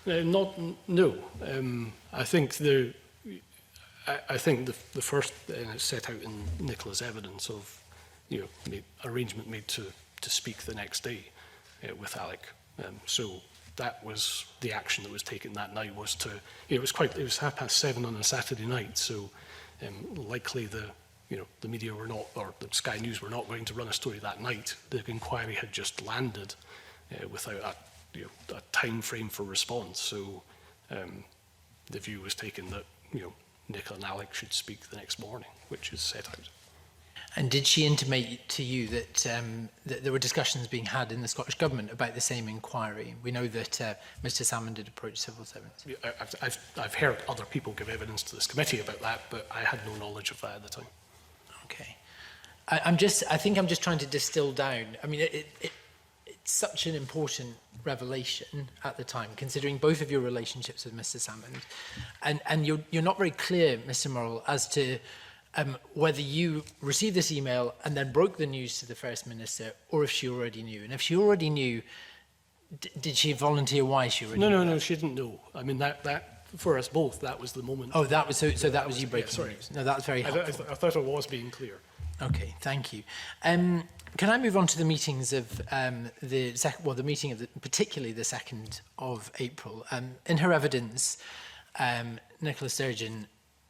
No. I think the first set out in Nicola's evidence of arrangement made to speak the next day with Alec. So that was the action that was taken that night. Was to it was 7:30 on a Saturday night. So likely the media were not, or the Sky News were not going to run a story that night. The inquiry had just landed without a time frame for response. So the view was taken that Nicola and Alec should speak the next morning, which is set out. And did she intimate to you that, that there were discussions being had in the Scottish Government about the same inquiry? We know that Mr Salmond did approach civil servants. I've heard other people give evidence to this committee about that, but I had no knowledge of that at the time. Okay. I think I'm just trying to distill down. I mean, it's such an important revelation at the time, considering both of your relationships with Mr Salmond. And you're not very clear, Mr Murrell, as to whether you received this email and then broke the news to the First Minister, or if she already knew. And if she already knew, did she volunteer why she already knew? No, she didn't know. I mean, that for us both, that was the moment. Oh, that was so that was you breaking sorry. the news. No, that's very helpful. I thought I was being clear. Okay, thank you. Can I move on to the meetings of the meeting of particularly the 2nd of April? In her evidence, Nicola Sturgeon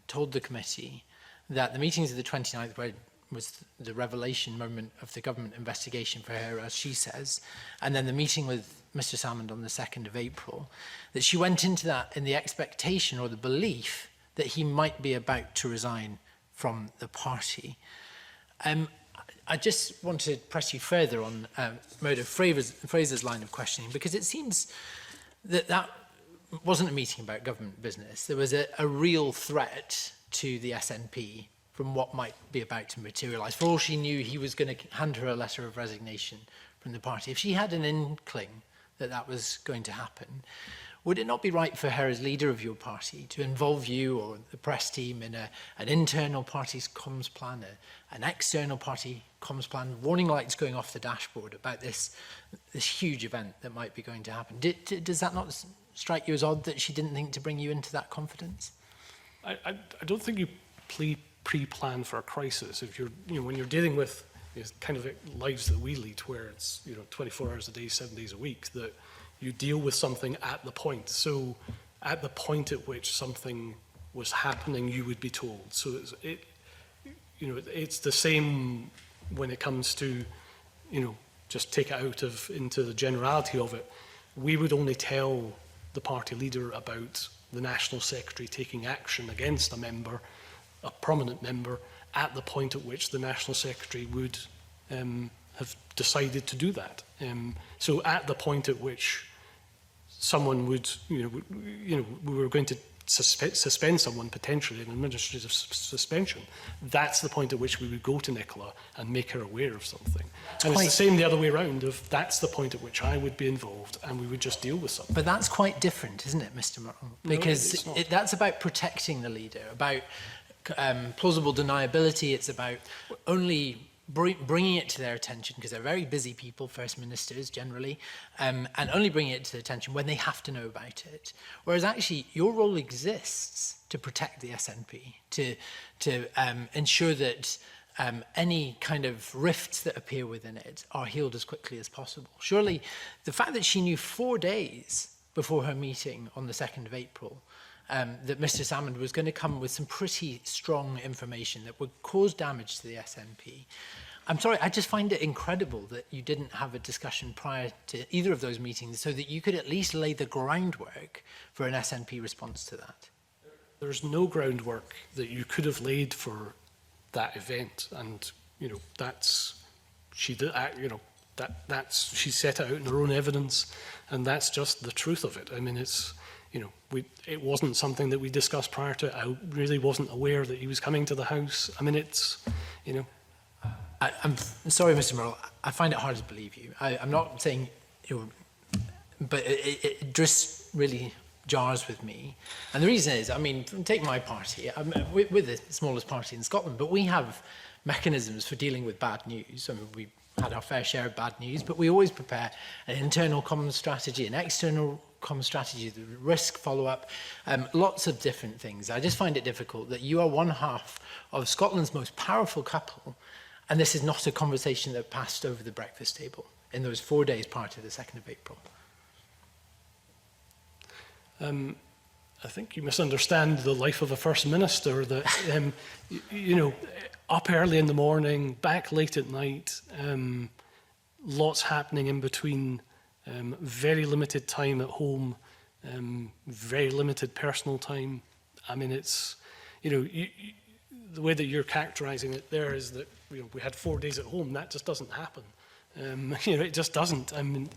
told the committee that the meetings of the 29th was the revelation moment of the government investigation for her, as she says, and then the meeting with Mr Salmond on the 2nd of April, that she went into that in the expectation or the belief that he might be about to resign from the party. I just want to press you further on Murdo Fraser's line of questioning, because it seems that that wasn't a meeting about government business. There was a real threat to the SNP from what might be about to materialise. For all she knew, he was going to hand her a letter of resignation from the party. If she had an inkling that that was going to happen, would it not be right for her as leader of your party to involve you or the press team in an internal party's comms plan, an external party comms plan, warning lights going off the dashboard about this huge event that might be going to happen? Does that not strike you as odd that she didn't think to bring you into that confidence? I don't think you pre-plan for a crisis. If you're, when you're dealing with kind of lives that we lead, where it's 24 hours a day, 7 days a week, that you deal with something at the point. So at the point at which something was happening, you would be told. So it's the same when it comes to, just take it out into the generality of it. We would only tell the party leader about the National Secretary taking action against a member, a prominent member, at the point at which the National Secretary would have decided to do that. So at the point at which someone would, we were going to suspend someone potentially in administrative suspension, that's the point at which we would go to Nicola and make her aware of something. And it's the same the other way around. If that's the point at which I would be involved and we would just deal with something. But that's quite different, isn't it, Mr Murrell? Because that's about protecting the leader, about plausible deniability. It's about only bringing it to their attention, because they're very busy people, First Ministers generally, and only bringing it to their attention when they have to know about it. Whereas actually your role exists to protect the SNP, to ensure that any kind of rifts that appear within it are healed as quickly as possible. Surely the fact that she knew 4 days before her meeting on the 2nd of April that Mr Salmond was going to come with some pretty strong information that would cause damage to the SNP. I'm sorry, I just find it incredible that you didn't have a discussion prior to either of those meetings so that you could at least lay the groundwork for an SNP response to that. There's no groundwork that you could have laid for that event, and she set it out in her own evidence, and that's just the truth of it. I mean, it wasn't something that we discussed prior to it. I really wasn't aware that he was coming to the house. I mean, I'm sorry, Mr Murrell, I find it hard to believe you. I'm not saying, but it just really jars with me. And the reason is, I mean, take my party. We're the smallest party in Scotland, but we have mechanisms for dealing with bad news. I mean, we had our fair share of bad news, but we always prepare an internal common strategy, an external common strategy, the risk follow-up, lots of different things. I just find it difficult that you are one half of Scotland's most powerful couple, and this is not a conversation that passed over the breakfast table in those 4 days prior to the 2nd of April. I think you misunderstand the life of a First Minister, that, up early in the morning, back late at night, lots happening in between, very limited time at home, very limited personal time. I mean, it's, the way that you're characterising it there is that we had 4 days at home. That just doesn't happen. It just doesn't. I mean,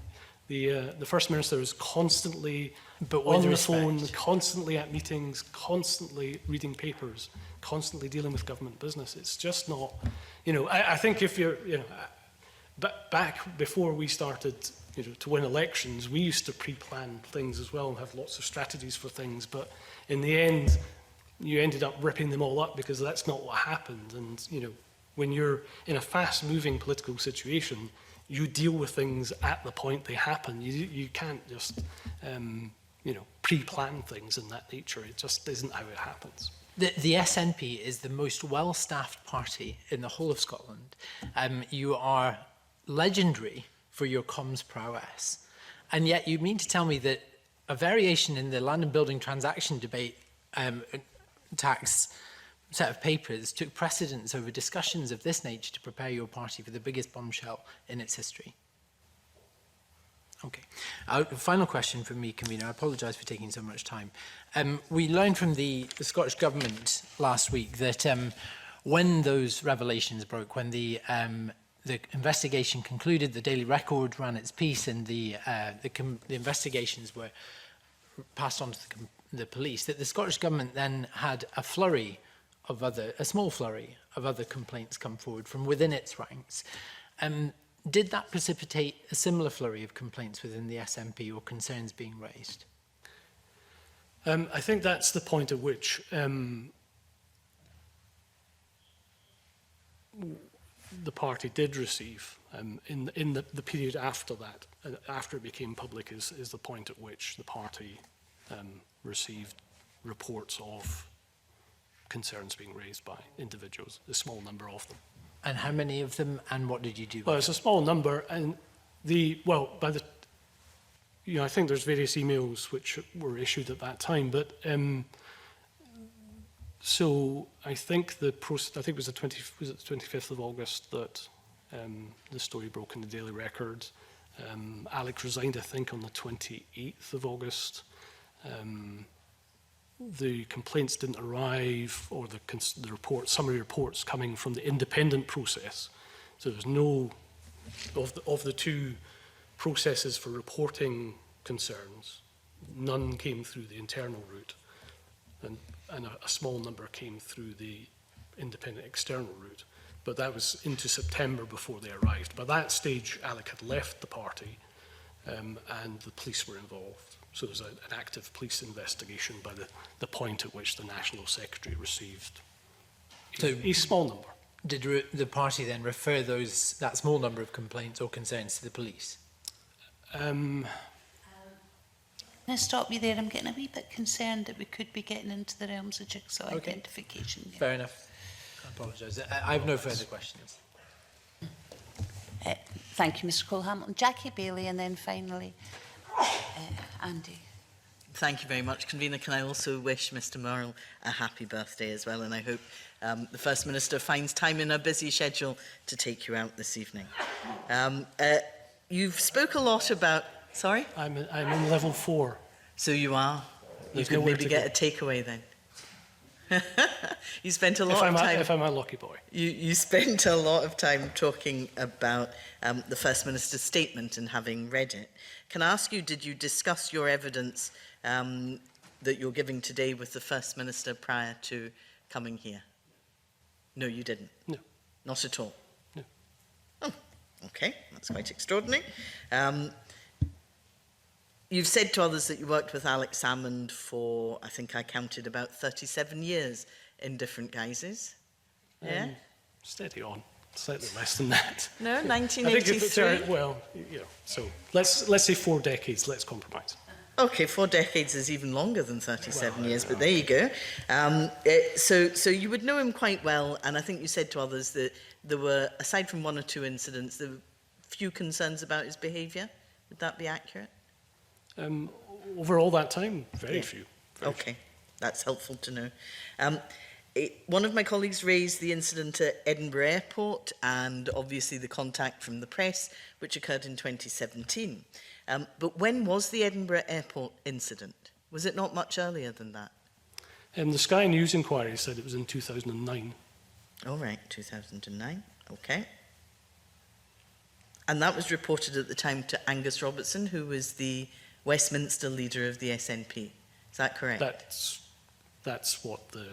the First Minister is constantly on the phone, constantly at meetings, constantly reading papers, constantly dealing with government business. It's just not, I think if you're, back before we started, to win elections, we used to pre-plan things as well and have lots of strategies for things. But in the end, you ended up ripping them all up because that's not what happened. And, when you're in a fast-moving political situation, you deal with things at the point they happen. You can't just, pre-plan things in that nature. It just isn't how it happens. The SNP is the most well-staffed party in the whole of Scotland. You are legendary for your comms prowess. And yet you mean to tell me that a variation in the land and building transaction debate tax set of papers took precedence over discussions of this nature to prepare your party for the biggest bombshell in its history? Okay. Final question from me, Convener. I apologise for taking so much time. We learned from the Scottish Government last week that when those revelations broke, when the investigation concluded, the Daily Record ran its piece, and the investigations were passed on to the police, that the Scottish Government then had a small flurry of other complaints come forward from within its ranks. Did that precipitate a similar flurry of complaints within the SNP or concerns being raised? I think that's the point at which the party did receive, in the period after that, after it became public, is the point at which the party received reports of concerns being raised by individuals, a small number of them. And how many of them, and what did you do? Well, it's a small number, and I think there's various emails which were issued at that time, but so I think it was the 25th of August that the story broke in the Daily Record. Alec resigned, I think, on the 28th of August. The complaints didn't arrive, or the summary reports coming from the independent process. So there's no, of the two processes for reporting concerns, none came through the internal route, and a small number came through the independent external route. But that was into September before they arrived. By that stage, Alec had left the party, and the police were involved. So there was an active police investigation by the point at which the National Secretary received a small number. Did the party then refer that small number of complaints or concerns to the police? Can I stop you there? I'm getting a wee bit concerned that we could be getting into the realms of jigsaw identification. Fair enough. I apologise. I have no further questions. Thank you, Mr. Cole-Hamilton. Jackie Bailey, and then finally Andy. Thank you very much, Convener. Can I also wish Mr Murrell a happy birthday as well, and I hope the First Minister finds time in her busy schedule to take you out this evening. You've spoke a lot about... Sorry? I'm in level 4. So you are? There's you could nowhere maybe to get go. a takeaway then. You spent a lot of time... If I'm a lucky boy. You spent a lot of time talking about the First Minister's statement and having read it. Can I ask you, did you discuss your evidence that you're giving today with the First Minister prior to coming here? No, you didn't? No. Not at all? No. Oh, okay. That's quite extraordinary. You've said to others that you worked with Alex Salmond for, I think I counted, about 37 years in different guises. Yeah? Steady on. Slightly less than that. No, I think 1983? So let's say 4 decades, let's compromise. Okay, 4 decades is even longer than 37 years, but there you go. So you would know him quite well, and I think you said to others that there were, aside from 1 or 2 incidents, there were few concerns about his behaviour. Would that be accurate? Over all that time, very few. Okay, that's helpful to know. One of my colleagues raised the incident at Edinburgh Airport and obviously the contact from the press, which occurred in 2017. But when was the Edinburgh Airport incident? Was it not much earlier than that? The Sky News inquiry said it was in 2009. All right, 2009. Okay. And that was reported at the time to Angus Robertson, who was the Westminster leader of the SNP. Is that correct? That's what the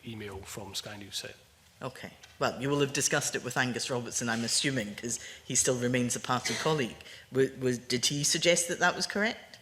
email from Sky News said. Okay. Well, you will have discussed it with Angus Robertson, I'm assuming, because he still remains a party colleague. Did he suggest that that was correct?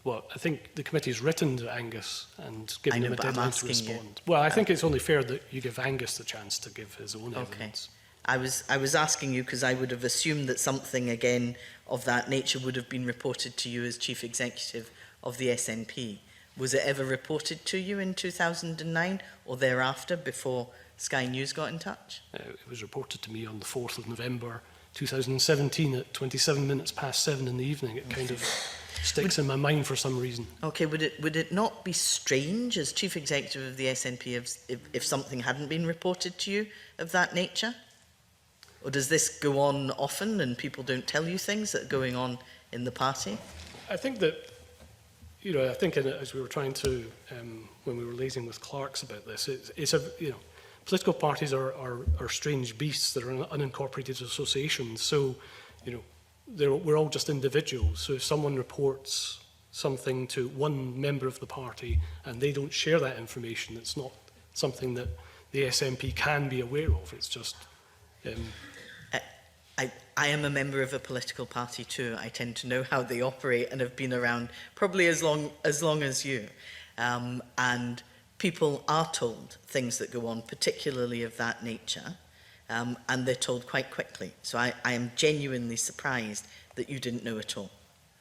Well, I think the committee's written to Angus and given him a but I'm deadline to asking you. respond. Well, I think it's only fair that you give Angus the chance to give his own evidence. I was asking you because I would have assumed that something again of that nature would have been reported to you as Chief Executive of the SNP. Was it ever reported to you in 2009 or thereafter before Sky News got in touch? It was reported to me on the 4th of November 2017 at 7:27 in the evening. It kind of sticks in my mind for some reason. Okay, would it not be strange as Chief Executive of the SNP if something hadn't been reported to you of that nature? Or does this go on often and people don't tell you things that are going on in the party? I think that, you know, I think as we were trying to, when we were liaising with clerks about this, it's a, you know, political parties are strange beasts. They're unincorporated associations. So, you know, we're all just individuals. So if someone reports something to one member of the party and they don't share that information, it's not something that the SNP can be aware of. It's just... I am a member of a political party too. I tend to know how they operate and have been around probably as long as you. And people are told things that go on, particularly of that nature, and they're told quite quickly. So I am genuinely surprised that you didn't know at all,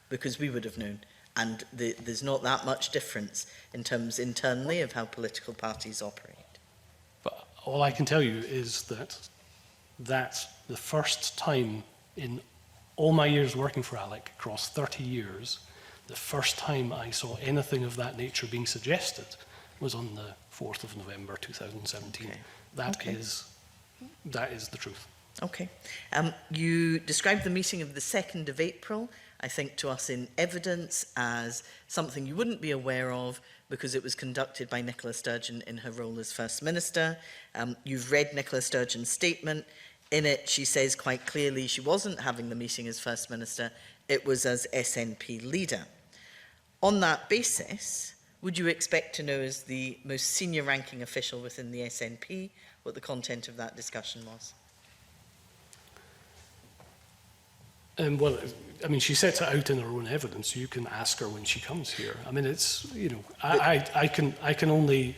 because we would have known. And there's not that much difference in terms internally of how political parties operate. But all I can tell you is that the first time in all my years working for ALEC, across 30 years, the first time I saw anything of that nature being suggested was on the 4th of November 2017. Okay. That is the truth. Okay. You described the meeting of the 2nd of April, I think, to us in evidence as something you wouldn't be aware of because it was conducted by Nicola Sturgeon in her role as First Minister. You've read Nicola Sturgeon's statement. In it, she says quite clearly she wasn't having the meeting as First Minister, it was as SNP leader. On that basis, would you expect to know as the most senior ranking official within the SNP what the content of that discussion was? Well, I mean, she sets it out in her own evidence. You can ask her when she comes here. I mean, it's, you know, I can only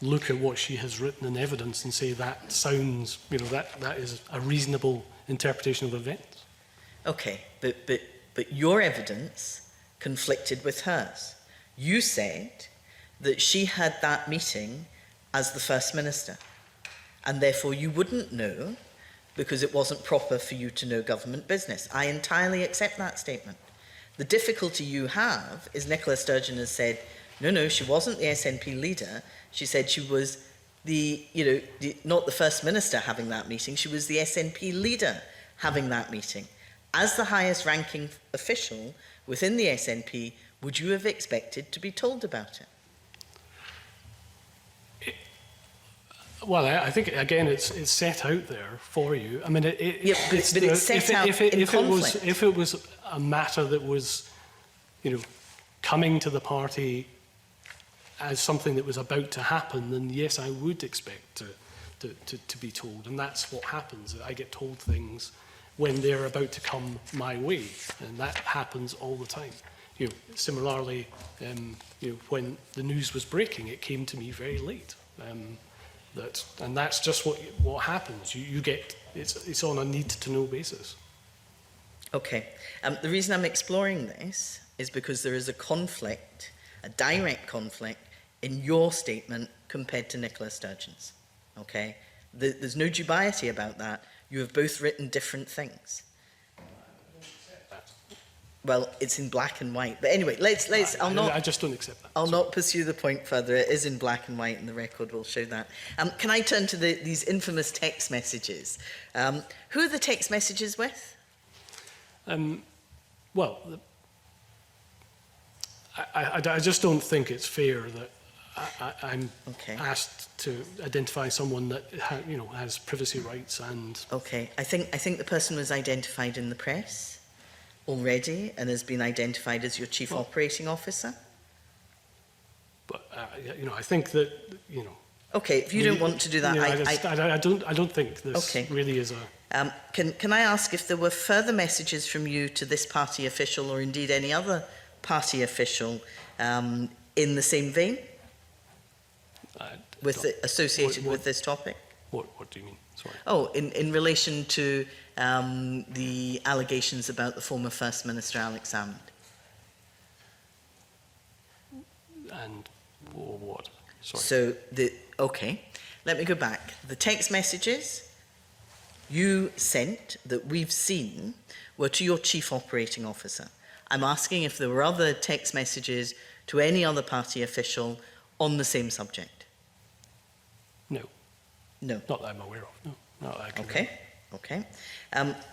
look at what she has written in evidence and say that sounds, you know, that is a reasonable interpretation of events. Okay, but your evidence conflicted with hers. You said that she had that meeting as the First Minister, and therefore you wouldn't know because it wasn't proper for you to know government business. I entirely accept that statement. The difficulty you have is Nicola Sturgeon has said, no, she wasn't the SNP leader. She said she was not the First Minister having that meeting, she was the SNP leader having that meeting. As the highest ranking official within the SNP, would you have expected to be told about it? Well, I think, again, it's set out there for you. I mean, but it's set out in conflict. If it was a matter that was, you know, coming to the party as something that was about to happen, then yes, I would expect to be told. And that's what happens. I get told things when they're about to come my way. And that happens all the time. You know, similarly, you know, when the news was breaking, it came to me very late. And that's just what happens. You get, it's on a need-to-know basis. Okay. The reason I'm exploring this is because there is a conflict, a direct conflict, in your statement compared to Nicola Sturgeon's. Okay? There's no dubiety about that. You have both written different things. Well, it's in black and white. But anyway, I just don't accept that. I'll not pursue the point further. It is in black and white, and the record will show that. Can I turn to these infamous text messages? Who are the text messages with? Well, I just don't think it's fair that I'm Okay. asked to identify someone that has privacy rights and Okay, I think the person was identified in the press already and has been identified as your Chief Operating Officer. but I think that Okay, if you don't want to do that, I don't think this Okay. really is a Can I ask if there were further messages from you to this party official or indeed any other party official in the same vein associated with this topic? What do you mean? Sorry. Oh, in relation to the allegations about the former First Minister Alex Salmond. And what? Sorry. So, okay, let me go back. The text messages you sent that we've seen were to your Chief Operating Officer. I'm asking if there were other text messages to any other party official on the same subject. No. No. Not that I'm aware of. No. Not that I can Okay. Okay.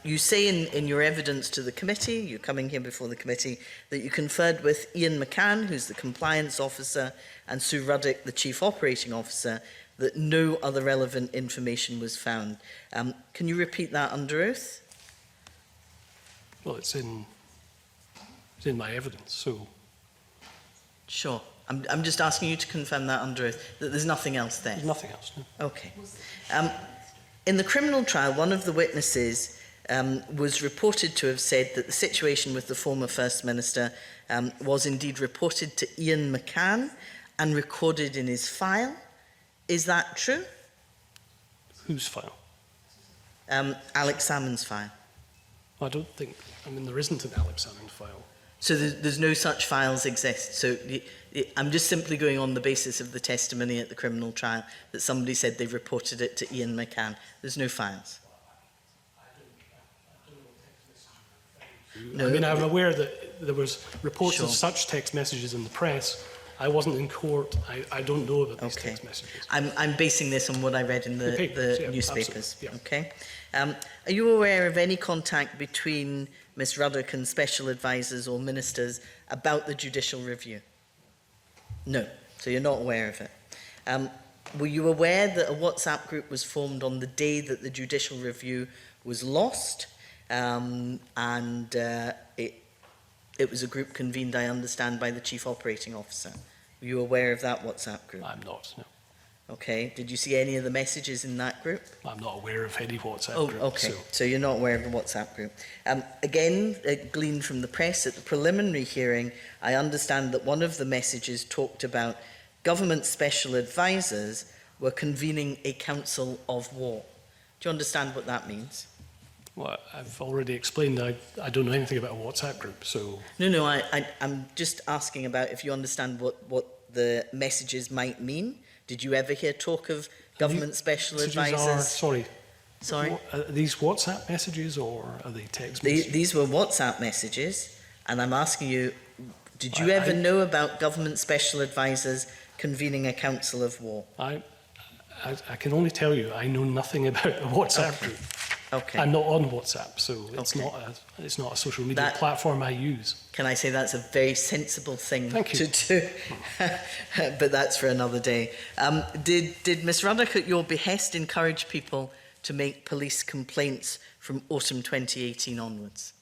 You say in your evidence to the committee, you're coming here before the committee, that you conferred with Ian McCann, who's the compliance officer, and Sue Ruddock, the chief operating officer, that no other relevant information was found. Can you repeat that under oath? Well, it's in my evidence, so Sure. I'm just asking you to confirm that under oath, that there's nothing else there. there's nothing else. No. Okay. In the criminal trial, one of the witnesses was reported to have said that the situation with the former First Minister was indeed reported to Ian McCann and recorded in his file. Is that true? Whose file? Alex Salmond's file. I don't think. I mean, there isn't an Alex Salmond file. So there's no such files exist. So I'm just simply going on the basis of the testimony at the criminal trial that somebody said they reported it to Ian McCann. There's no files. No. I mean, I'm aware that there was reports Sure. of such text messages in the press. I wasn't in court. I don't know about these Okay. text messages. I'm basing this on what I read in the papers, yeah, newspapers. absolutely, Okay. Are you aware of any contact between Ms Ruddock and special advisors or ministers about the judicial review? No. So you're not aware of it. Were you aware that a WhatsApp group was formed on the day that the judicial review was lost? It was a group convened, I understand, by the Chief Operating Officer. Were you aware of that WhatsApp group? I'm not. No. Okay. Did you see any of the messages in that group? I'm not aware of any WhatsApp Oh, group. okay. So. So you're not aware of the WhatsApp group. Again, gleaned from the press at the preliminary hearing, I understand that one of the messages talked about government special advisors were convening a council of war. Do you understand what that means? Well, I've already explained I don't know anything about a WhatsApp group, so No, I'm just asking about if you understand what the messages might mean. Did you ever hear talk of government special advisors? Sorry. Sorry? Are these WhatsApp messages or are they text messages? These were WhatsApp messages, and I'm asking you, did you ever know about government special advisors convening a council of war? I can only tell you I know nothing about a WhatsApp Okay. group. Okay. I'm not on WhatsApp, so it's Okay. not a social media That- platform I use. Can I say that's a very sensible thing Thank you. to do? But that's for another day. Did Ms Ruddock at your behest encourage people to make police complaints from autumn 2018 onwards?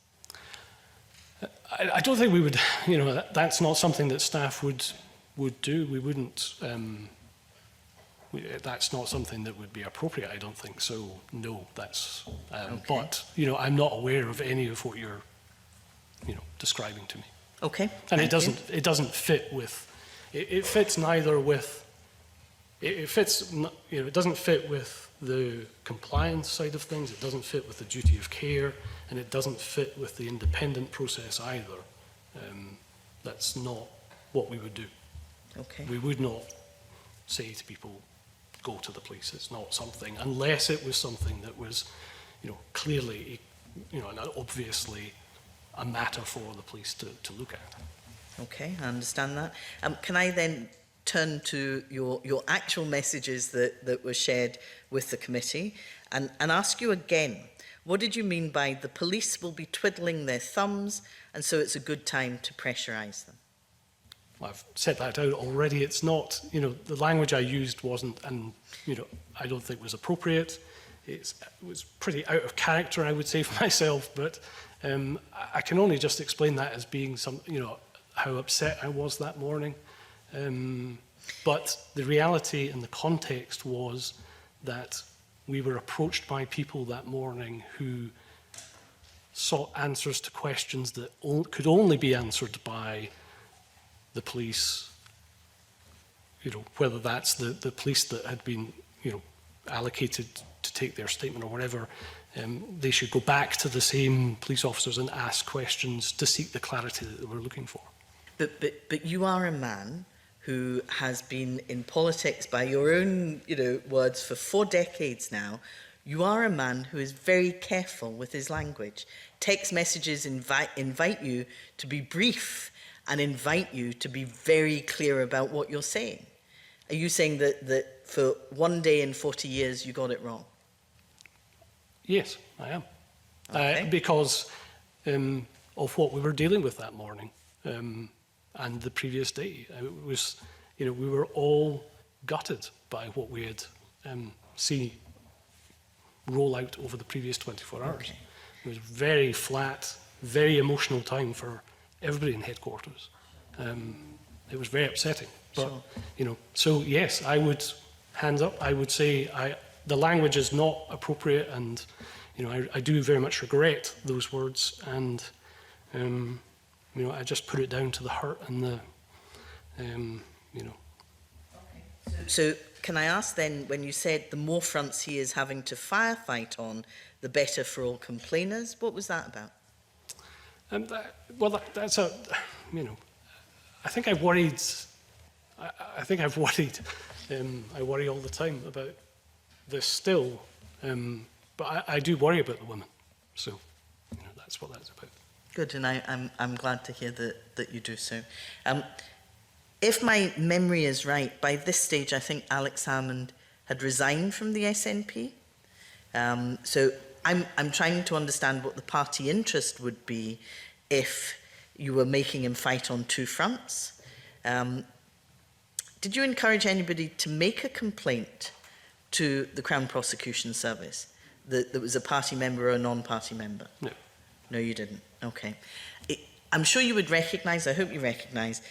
I don't think we would. That's not something that staff would do. We wouldn't. That's not something that would be appropriate. I don't think so. No, that's. Okay. But I'm not aware of any of what you're, describing to me. Okay. And thank you. it doesn't fit with. It fits neither with. It fits. It doesn't fit with the compliance side of things. It doesn't fit with the duty of care, and it doesn't fit with the independent process either. That's not what we would do. Okay. We would not say to people, go to the police. It's not something, unless it was something that was, clearly, and obviously a matter for the police to look at. Okay, I understand that. Can I then turn to your actual messages that were shared with the committee and ask you again, what did you mean by the police will be twiddling their thumbs and so it's a good time to pressurise them? I've set that out already. It's not, the language I used wasn't, and, I don't think was appropriate. It was pretty out of character, I would say, for myself, but I can only just explain that as being how upset I was that morning. But the reality and the context was that we were approached by people that morning who sought answers to questions that could only be answered by the police, whether that's the police that had been, allocated to take their statement or whatever, they should go back to the same police officers and ask questions to seek the clarity that they were looking for. But you are a man who has been in politics, by your own, words, for 4 decades now. You are a man who is very careful with his language. Text messages invite you to be brief and invite you to be very clear about what you're saying. Are you saying that for 1 day in 40 years you got it wrong? Yes, I am. Okay. Because of what we were dealing with that morning and the previous day. It was, we were all gutted by what we had seen roll out over the previous 24 hours. Okay. It was very flat, very emotional time for everybody in headquarters. It was very upsetting. But, Sure. So yes, I would, hands up, I would say the language is not appropriate, and, I do very much regret those words, and, I just put it down to the hurt and the, So can I ask then, when you said the more fronts he is having to firefight on, the better for all complainers, what was that about? That's a, I think I've worried, I think I've worried, I worry all the time about this still, but I do worry about the women, so that's what that's about. Good, and I'm glad to hear that you do so. If my memory is right, by this stage I think Alex Salmond had resigned from the SNP. So I'm trying to understand what the party interest would be if you were making him fight on 2 fronts. Did you encourage anybody to make a complaint to the Crown Prosecution Service that was a party member or a non-party member? No. No, you didn't. Okay. I'm sure you would recognise, I hope you recognise,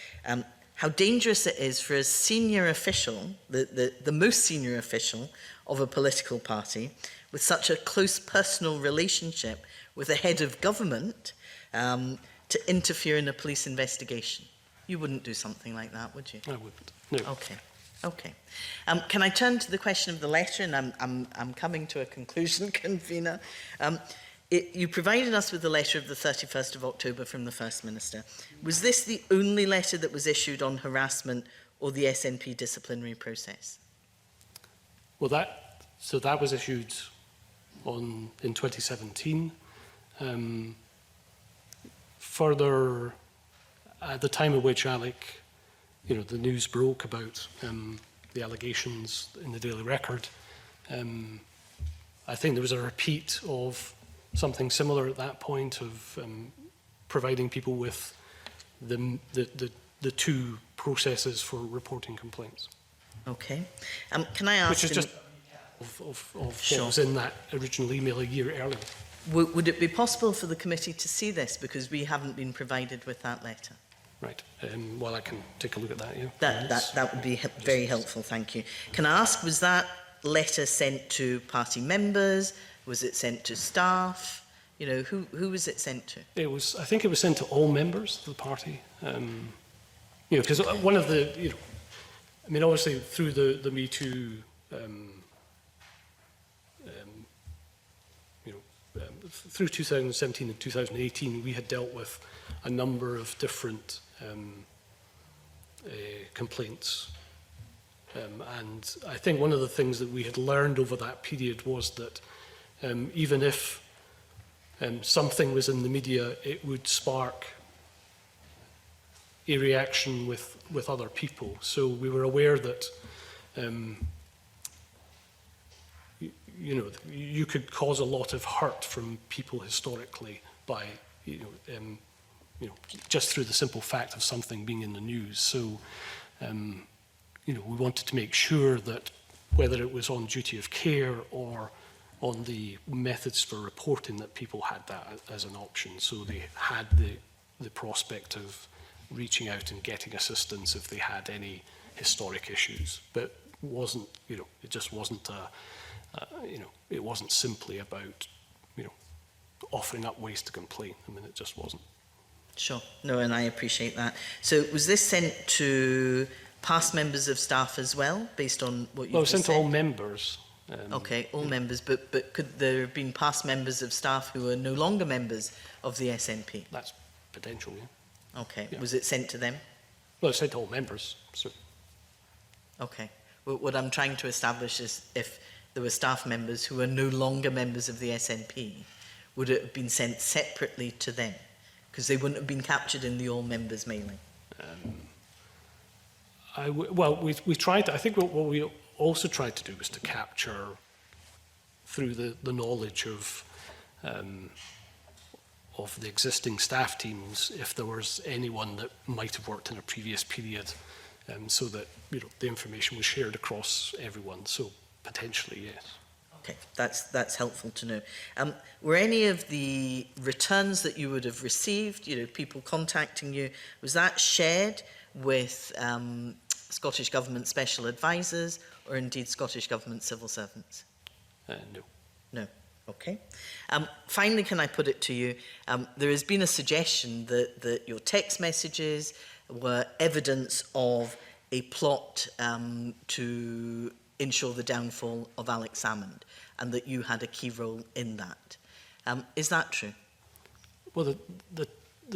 how dangerous it is for a senior official, the most senior official of a political party, with such a close personal relationship with the head of government, to interfere in a police investigation. You wouldn't do something like that, would you? I wouldn't. No. Okay. Okay. Can I turn to the question of the letter? And I'm coming to a conclusion, convener. You provided us with the letter of the 31st of October from the First Minister. Was this the only letter that was issued on harassment or the SNP disciplinary process? Well, that was issued in 2017. Further, at the time at which Alec, the news broke about the allegations in the Daily Record, I think there was a repeat of something similar at that point of providing people with the 2 processes for reporting complaints. Okay. Can I ask... Which is just of Sure. what was in that original email a year earlier. Would it be possible for the committee to see this, because we haven't been provided with that letter? Right. Well, I can take a look at that, yeah. That would be very helpful, thank you. Can I ask, was that letter sent to party members? Was it sent to staff? Who was it sent to? I think it was sent to all members of the party. Because one of the, obviously through the Me Too, through 2017 and 2018, we had dealt with a number of different complaints. And I think one of the things that we had learned over that period was that even if something was in the media, it would spark a reaction with other people. So we were aware that you could cause a lot of hurt from people historically by you know, just through the simple fact of something being in the news. So, you know, we wanted to make sure that whether it was on duty of care or on the methods for reporting, that people had that as an option. So they had the prospect of reaching out and getting assistance if they had any historic issues. But wasn't, you know, it just wasn't you know, it wasn't simply about, you know, offering up ways to complain. I mean, it just wasn't. Sure. No, and I appreciate that. So was this sent to past members of staff as well, based on what you've Well, it just was sent to said? all members. Okay, all members, but could there have been past members of staff who are no longer members of the SNP? That's potential, yeah. Okay, Yeah. was it sent to them? Well, it's sent to all members. So, Okay. Well, what I'm trying to establish is if there were staff members who are no longer members of the SNP, would it have been sent separately to them? Because they wouldn't have been captured in the all members mailing. well, we tried. I think what we also tried to do was to capture through the knowledge of the existing staff teams, if there was anyone that might have worked in a previous period, so that, you know, the information was shared across everyone. So potentially, yes. Okay, that's helpful to know. Were any of the returns that you would have received, you know, people contacting you, was that shared with Scottish Government special advisors or indeed Scottish Government civil servants? No. No. Okay. Finally, can I put it to you, there has been a suggestion that your text messages were evidence of a plot to ensure the downfall of Alex Salmond, and that you had a key role in that. Is that true? Well, the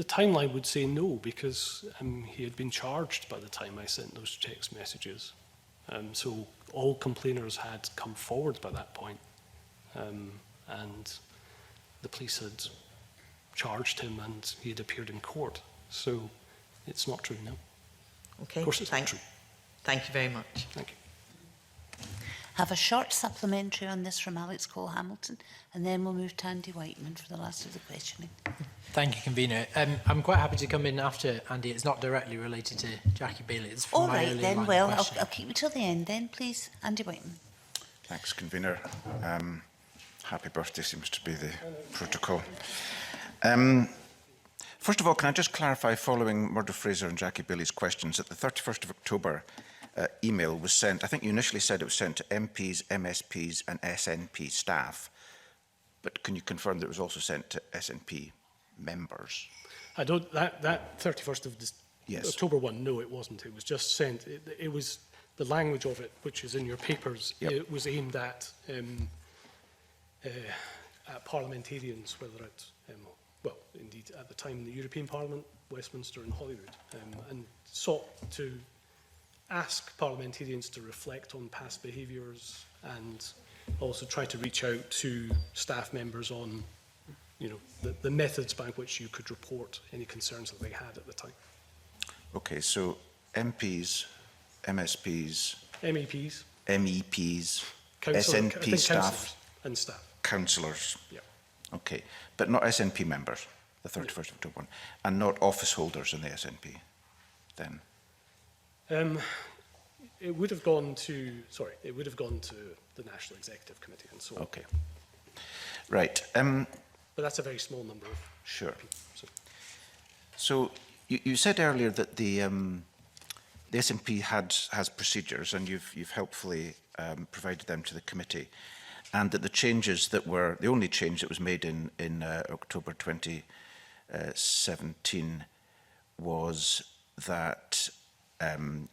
timeline would say no, because he had been charged by the time I sent those text messages. So all complainers had come forward by that point, and the police had charged him and he had appeared in court. So it's not true, no. Okay. Of course it's not true. Thank you very much. Thank you. Have a short supplementary on this from Alex Cole-Hamilton, and then we'll move to Andy Whiteman for the last of the questioning. Thank you, Convener. I'm quite happy to come in after Andy. It's not directly related to Jackie Bailey. It's from All my right earlier then, line of well, I'll questioning. keep you till the end then, please. Andy Whiteman. Thanks, Convener. Happy birthday seems to be the protocol. First of all, can I just clarify, following Murdo Fraser and Jackie Bailey's questions, that the 31st of October email was sent, I think you initially said it was sent to MPs, MSPs and SNP staff, but can you confirm that it was also sent to SNP members? I don't, that 31st of Yes. October one, no, it wasn't. It was just sent, it was, the language of it, which is in your papers, Yep. it was aimed at parliamentarians, whether at, well, indeed, at the time in the European Parliament, Westminster and Holyrood, and sought to ask parliamentarians to reflect on past behaviours and also try to reach out to staff members on, you know, the methods by which you could report any concerns that they had at the time. Okay, so MPs, MSPs, MEPs, MEPs, councillor, I SNP think staff, councillors and staff. councillors. Yeah. Okay, but not SNP members, the 31st of October one, and not office holders in the SNP, then? It would have gone to, sorry, it would have gone to the National Executive Committee and so on. Okay. Right. But that's a very small number of Sure. people. So you said earlier that the SNP has procedures, and you've helpfully provided them to the committee, and that the changes that were, the only change that was made in October 2017 was that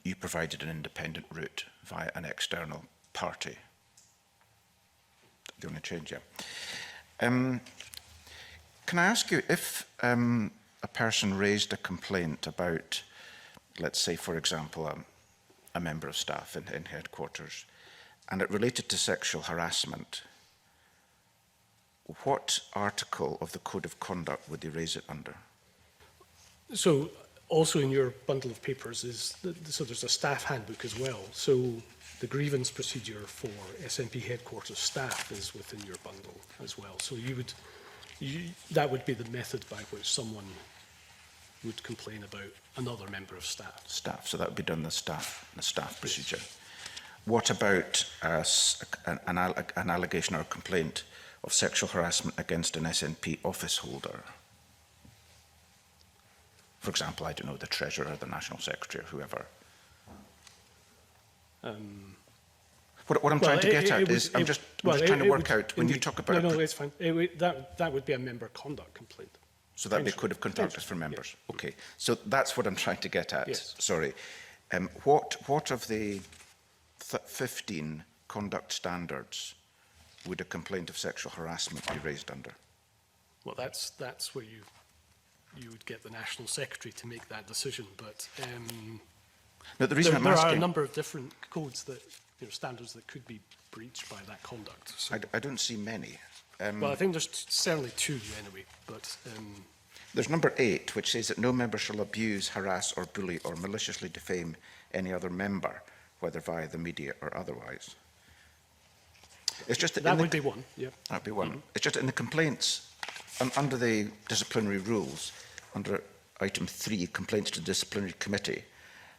you provided an independent route via an external party. The only change, yeah. Can I ask you, if a person raised a complaint about, let's say, for example, a member of staff in headquarters, and it related to sexual harassment, what article of the Code of Conduct would they raise it under? So also in your bundle of papers is, so there's a staff handbook as well. So the grievance procedure for SNP headquarters staff is within your bundle as well. So that would be the method by which someone would complain about another member of staff. Staff, so that would be done the staff procedure. What about an allegation or a complaint of sexual harassment against an SNP office holder? For example, I don't know, the Treasurer, the National Secretary, or whoever. What I'm trying to get at is, I'm just trying to work out, when you talk about... No, it's fine. That would be a member conduct complaint. So that they could have contacted for members. Yeah. Okay, so that's what I'm trying to get at. Yes. Sorry. What of the 15 conduct standards would a complaint of sexual harassment be raised under? Well, that's where you would get the National Secretary to make that decision. But no, the reason there I'm asking, are a number of different codes that, standards that could be breached by that conduct. So, I don't see many. well, I think there's certainly 2 anyway. But there's number 8, which says that no member shall abuse, harass, or bully, or maliciously defame any other member, whether via the media or otherwise. It's just that would be one. Yeah, that'd be one. It's just in the complaints under the disciplinary rules, under item 3, complaints to the disciplinary committee.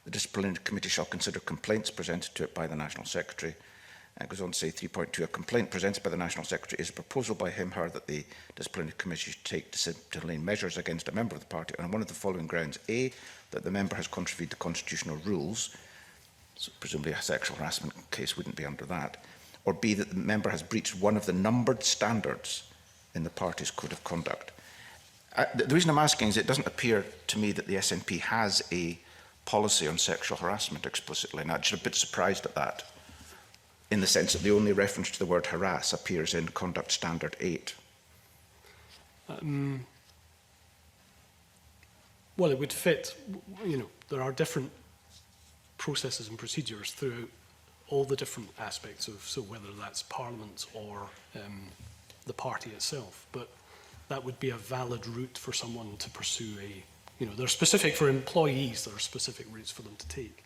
The disciplinary committee shall consider complaints presented to it by the National Secretary. And it goes on to say 3.2, a complaint presented by the National Secretary is a proposal by him, her, that the disciplinary committee should take disciplinary measures against a member of the party on one of the following grounds. A, that the member has contravened the constitutional rules, so presumably a sexual harassment case wouldn't be under that. Or B, that the member has breached one of the numbered standards in the party's code of conduct. The reason I'm asking is it doesn't appear to me that the SNP has a policy on sexual harassment explicitly, and I'm just a bit surprised at that, in the sense that the only reference to the word harass appears in Conduct Standard 8. well, it would fit. There are different processes and procedures throughout all the different aspects of, so whether that's Parliament or the party itself, but that would be a valid route for someone to pursue they're specific for employees, there are specific routes for them to take.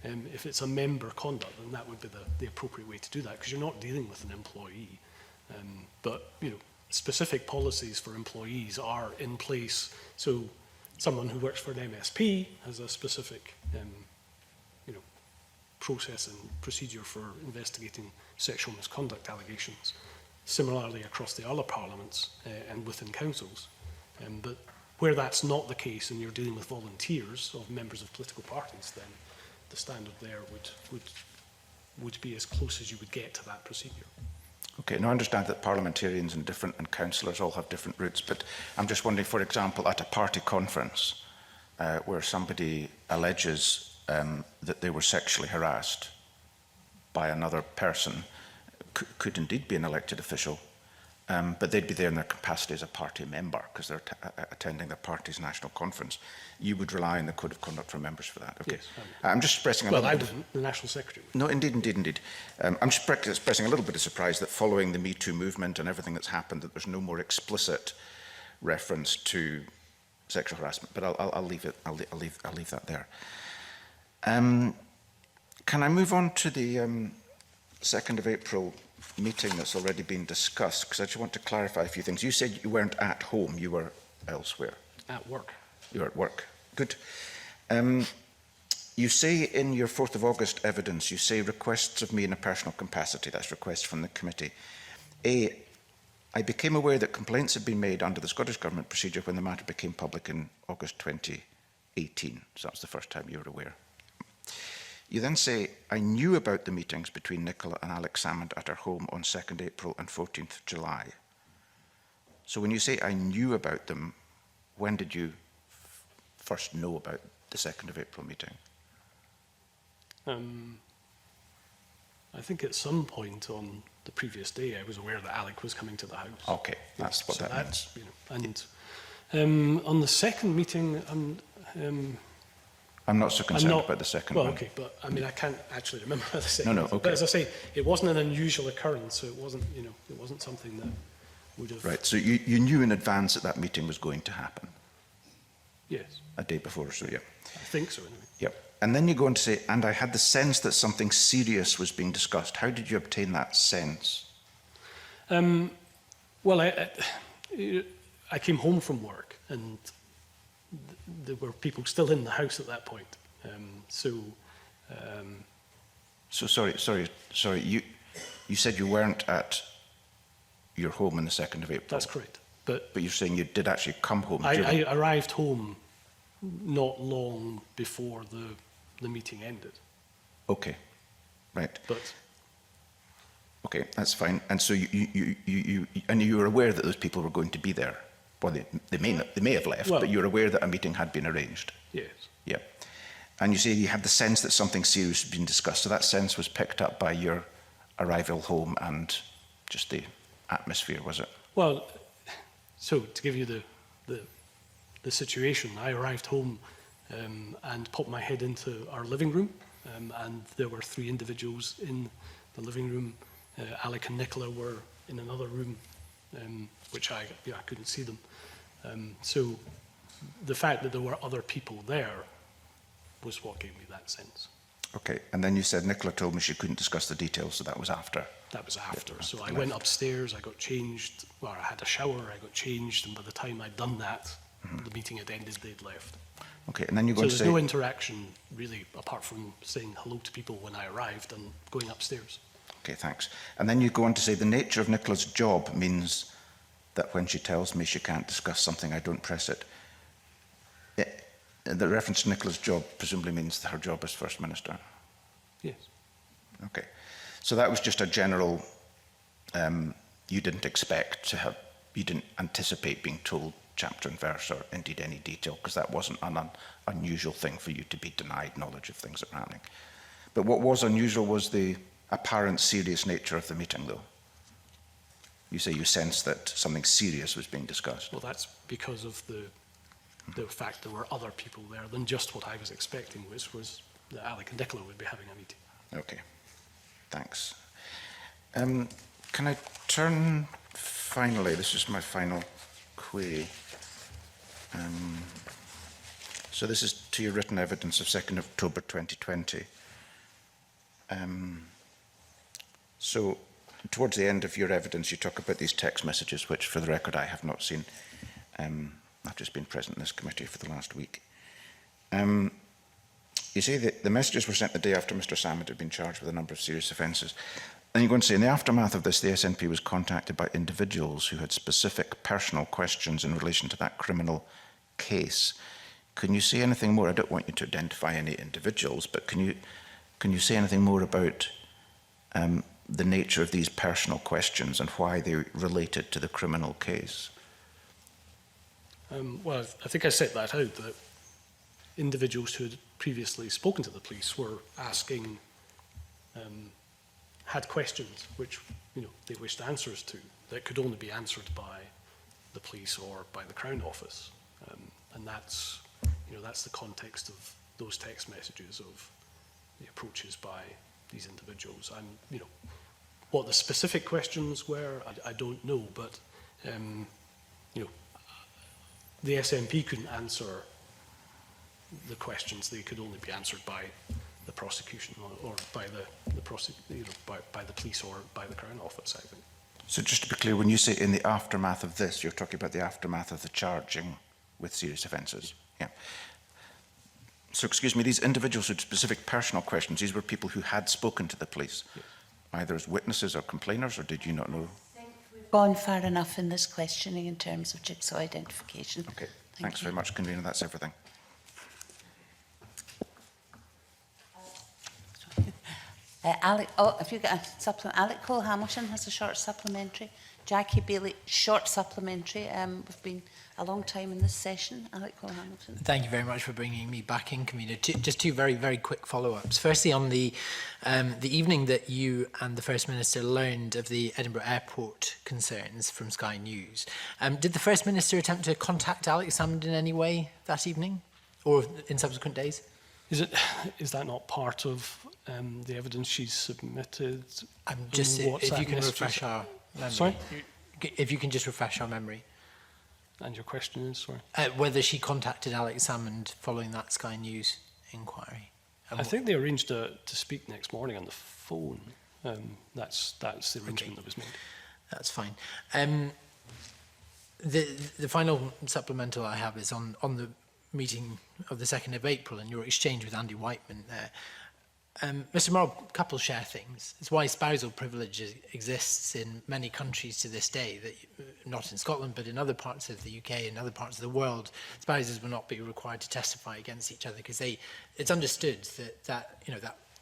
If it's a member conduct, then that would be the appropriate way to do that, because you're not dealing with an employee. But specific policies for employees are in place. So someone who works for an MSP has a specific process and procedure for investigating sexual misconduct allegations. Similarly across the other parliaments and within councils. But where that's not the case and you're dealing with volunteers of members of political parties, then the standard there would be as close as you would get to that procedure. Okay, now I understand that parliamentarians and councillors all have different routes, but I'm just wondering, for example, at a party conference where somebody alleges that they were sexually harassed by another person, could indeed be an elected official, but they'd be there in their capacity as a party member because they're attending the party's national conference. You would rely on the code of conduct for members for that. Okay. Yes, I'm just expressing a well, little I bit wouldn't. The National Secretary would. No, indeed. I'm just expressing a little bit of surprise that following the Me Too movement and everything that's happened, that there's no more explicit reference to sexual harassment. But I'll leave it. I'll leave that there. Can I move on to the 2nd of April meeting that's already been discussed? Because I just want to clarify a few things. You said you weren't at home, you were elsewhere. At work. You were at work. Good. You say in your 4th of August evidence, you say requests of me in a personal capacity. That's requests from the committee. A, I became aware that complaints had been made under the Scottish Government procedure when the matter became public in August 2018. So that's the first time you were aware. You then say, I knew about the meetings between Nicola and Alex Salmond at her home on 2nd April and 14th July. So when you say I knew about them, when did you first know about the 2nd of April meeting? I think at some point on the previous day, I was aware that Alec was coming to the house. Okay, that's what so that means. And on the second meeting, I'm not so concerned about the second one. Well, okay, but I mean, I can't actually remember the second. No, okay. But as I say, it wasn't an unusual occurrence, so it wasn't, it wasn't something that would have. Right. So you knew in advance that meeting was going to happen. Yes. A day before, so yeah. I think so, anyway. Yep. And then you go on to say, and I had the sense that something serious was being discussed. How did you obtain that sense? Well, I came home from work, and there were people still in the house at that point. So sorry. You said you weren't at your home on the 2nd of April. that's correct. But But you're saying you did actually come home. I arrived home not long before the meeting ended. Okay, right. But Okay, that's fine. And so you were aware that those people were going to be there. Well, they may have left, Well, but you're aware that a meeting had been arranged. yes, Yeah. And you say you had the sense that something serious had been discussed. So that sense was picked up by your arrival home and just the atmosphere, was it? well, so to give you the situation, I arrived home and popped my head into our living room, and there were 3 individuals in the living room. Alec and Nicola were in another room, which I couldn't see them. So the fact that there were other people there was what gave me that sense. Okay. And then you said Nicola told me she couldn't discuss the details, so that was after. That was after. So I left. went upstairs, I got changed, well, I had a shower, I got changed, and by the time I'd done that, the meeting had ended, they'd left. Okay. And then you're So going there's to say... no interaction, really, apart from saying hello to people when I arrived and going upstairs. Okay, thanks. And then you go on to say the nature of Nicola's job means that when she tells me she can't discuss something, I don't press it. The reference to Nicola's job presumably means that her job as First Minister. Yes. Okay. So that was just a general, you didn't expect to have, you didn't anticipate being told chapter and verse or indeed any detail, because that wasn't an unusual thing for you to be denied knowledge of things that were happening. But what was unusual was the apparent serious nature of the meeting, though. You say you sensed that something serious was being discussed. Well, that's because of the fact there were other people there than just what I was expecting, which was that Alec and Nicola would be having a meeting. Okay, thanks. Can I turn finally, this is my final query. So this is to your written evidence of 2nd October 2020. So towards the end of your evidence, you talk about these text messages, which for the record I have not seen. I've just been present in this committee for the last week. You say that the messages were sent the day after Mr. Salmond had been charged with a number of serious offences. And you're going to say, in the aftermath of this, the SNP was contacted by individuals who had specific personal questions in relation to that criminal case. Can you say anything more? I don't want you to identify any individuals, but can you say anything more about the nature of these personal questions and why they related to the criminal case? Well, I think I set that out, that individuals who had previously spoken to the police were asking, had questions which they wished answers to, that could only be answered by the police or by the Crown Office. And that's the context of those text messages, of the approaches by these individuals. What the specific questions were, I don't know, but the SNP couldn't answer the questions. They could only be answered by the prosecution or by by the police or by the Crown Office, I think. So just to be clear, when you say in the aftermath of this, you're talking about the aftermath of the charging with serious offences? Yeah. So excuse me, these individuals who had specific personal questions, these were people who had spoken to the police, yes, either as witnesses or complainers, or did you not know? Gone far enough in this questioning in terms of jigsaw identification. Okay, thanks very much, Convener. That's everything. Alec, have you got a supplement? Alec Cole-Hamilton has a short supplementary. Jackie Bailey, short supplementary. We've been a long time in this session. Alec Cole-Hamilton. Thank you very much for bringing me back in, Convener. Just two very, very quick follow-ups. Firstly, on the evening that you and the First Minister learned of the Edinburgh Airport concerns from Sky News, did the First Minister attempt to contact Alex Salmond in any way that evening or in subsequent days? Is that not part of the evidence she's submitted? I'm just if you can refresh our memory. Sorry? If you can just refresh our memory. And your question is, sorry? Whether she contacted Alex Salmond following that Sky News inquiry. I think they arranged to speak next morning on the phone. That's the arrangement that was made. That's fine. The final supplemental I have is on the meeting of the 2nd of April and your exchange with Andy Whiteman there. Mr. Morrow, couples share things. It's why spousal privilege exists in many countries to this day, that not in Scotland, but in other parts of the UK and other parts of the world, spouses will not be required to testify against each other because it's understood that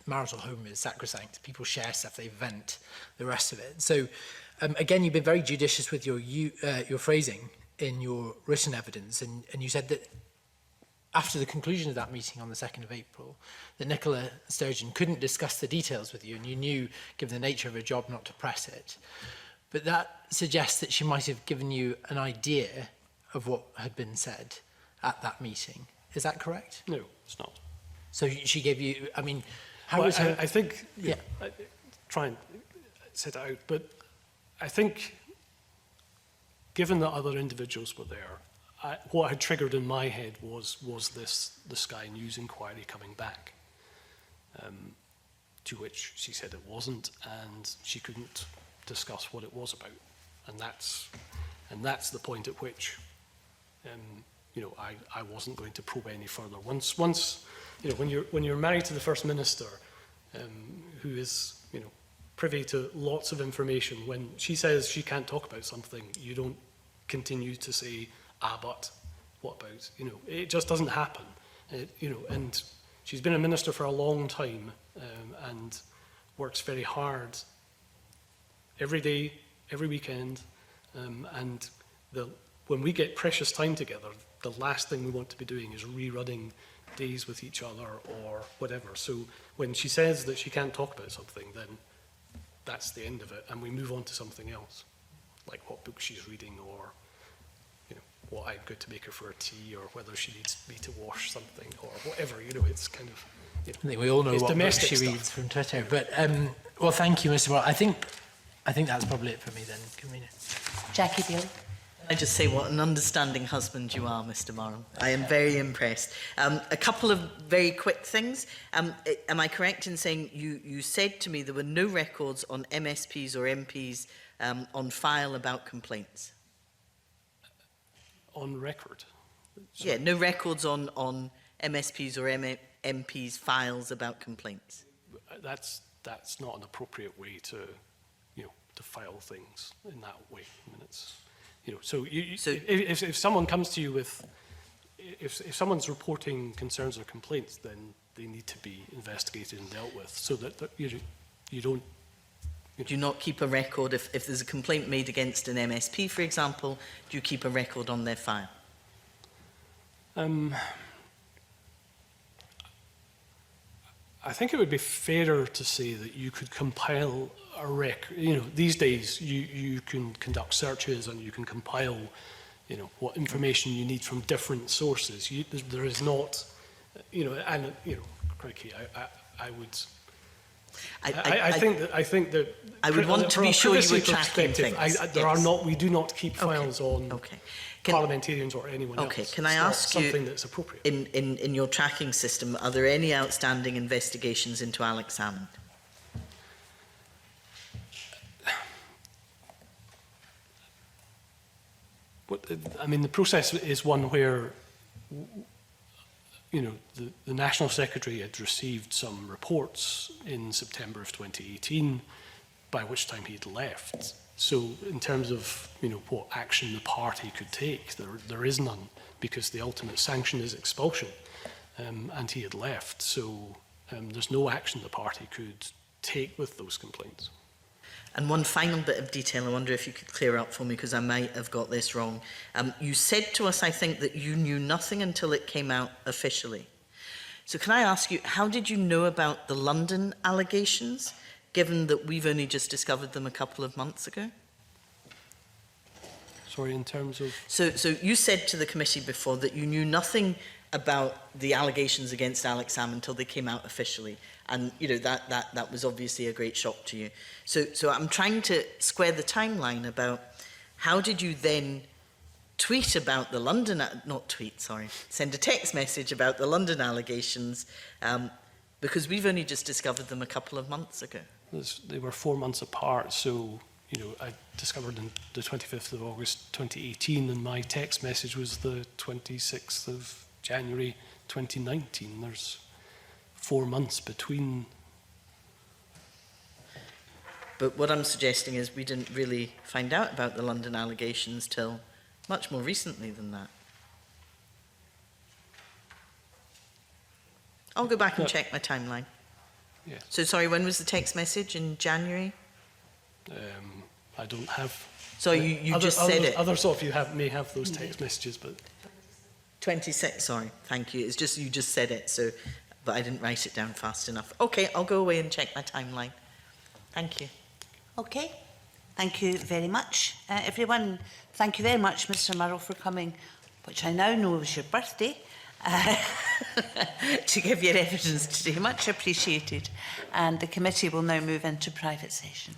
marital home is sacrosanct. People share stuff, they vent the rest of it. So, again, you've been very judicious with your phrasing in your written evidence, and you said that after the conclusion of that meeting on the 2nd of April, that Nicola Sturgeon couldn't discuss the details with you, and you knew, given the nature of her job, not to press it. But that suggests that she might have given you an idea of what had been said at that meeting. Is that correct? No, it's not. So she gave you, I mean, how Well, was her... I think, Yeah. try and set it out, but I think, given that other individuals were there, what had triggered in my head was the Sky News inquiry coming back, to which she said it wasn't, and she couldn't discuss what it was about, and that's the point at which, I wasn't going to probe any further. Once, when you're married to the First Minister, who is, privy to lots of information, when she says she can't talk about something, you don't continue to say, but what about, it just doesn't happen, and she's been a minister for a long time, and works very hard every day, every weekend, and when we get precious time together, the last thing we want to be doing is rerunning days with each other or whatever. So when she says that she can't talk about something, then that's the end of it, and we move on to something else, like what book she's reading, or what I'm going to make her for a tea, or whether she needs me to wash something, or whatever. It's kind of. I think we all know what book she reads from Twitter. But well, thank you, Mr. Morrow. I think that's probably it for me then, Convener. Jackie Bailey. I just say what an understanding husband you are, Mr. Morrow. I am very impressed. A couple of very quick things. Am I correct in saying you said to me there were no records on MSPs or MPs on file about complaints? On record? Yeah, no records on MSPs or MPs files about complaints. That's not an appropriate way to file things in that way. I mean, it's so if someone comes to you with if someone's reporting concerns or complaints, then they need to be investigated and dealt with, so that you don't. Do you not keep a record if there's a complaint made against an MSP, for example? Do you keep a record on their file? I think it would be fairer to say that you could compile a record. These days you can conduct searches and you can compile, what information you need from different sources. There is not, crikey, I would. I think that I would want to be sure you were tracking things. We do not keep files on parliamentarians or anyone else. Okay, can I ask you, something that's appropriate? In your tracking system, are there any outstanding investigations into Alex Salmond? The process is one where the National Secretary had received some reports in September of 2018, by which time he'd left. So in terms of, what action the party could take, there is none, because the ultimate sanction is expulsion, and he had left. So there's no action the party could take with those complaints. And one final bit of detail, I wonder if you could clear up for me, because I might have got this wrong. You said to us, I think, that you knew nothing until it came out officially. So can I ask you, how did you know about the London allegations, given that we've only just discovered them a couple of months ago? Sorry, in terms of... So you said to the committee before that you knew nothing about the allegations against Alex Salmond until they came out officially. And, that was obviously a great shock to you. So I'm trying to square the timeline about how did you then tweet about the London... send a text message about the London allegations, because we've only just discovered them a couple of months ago. They were 4 months apart, so, I discovered on the 25th of August 2018, and my text message was the 26th of January 2019. There's 4 months between. But what I'm suggesting is we didn't really find out about the London allegations till much more recently than that. I'll go back and check my timeline. Yeah. So sorry, when was the text message? In January? I don't have. So you just said it. Others of you may have those text messages, but 26, sorry, thank you. It's just, you just said it, so, but I didn't write it down fast enough. Okay, I'll go away and check my timeline. Thank you. Okay, thank you very much. Everyone, thank you very much, Mr Murrell, for coming, which I now know was your birthday, to give your evidence today. Much appreciated. And the committee will now move into private session.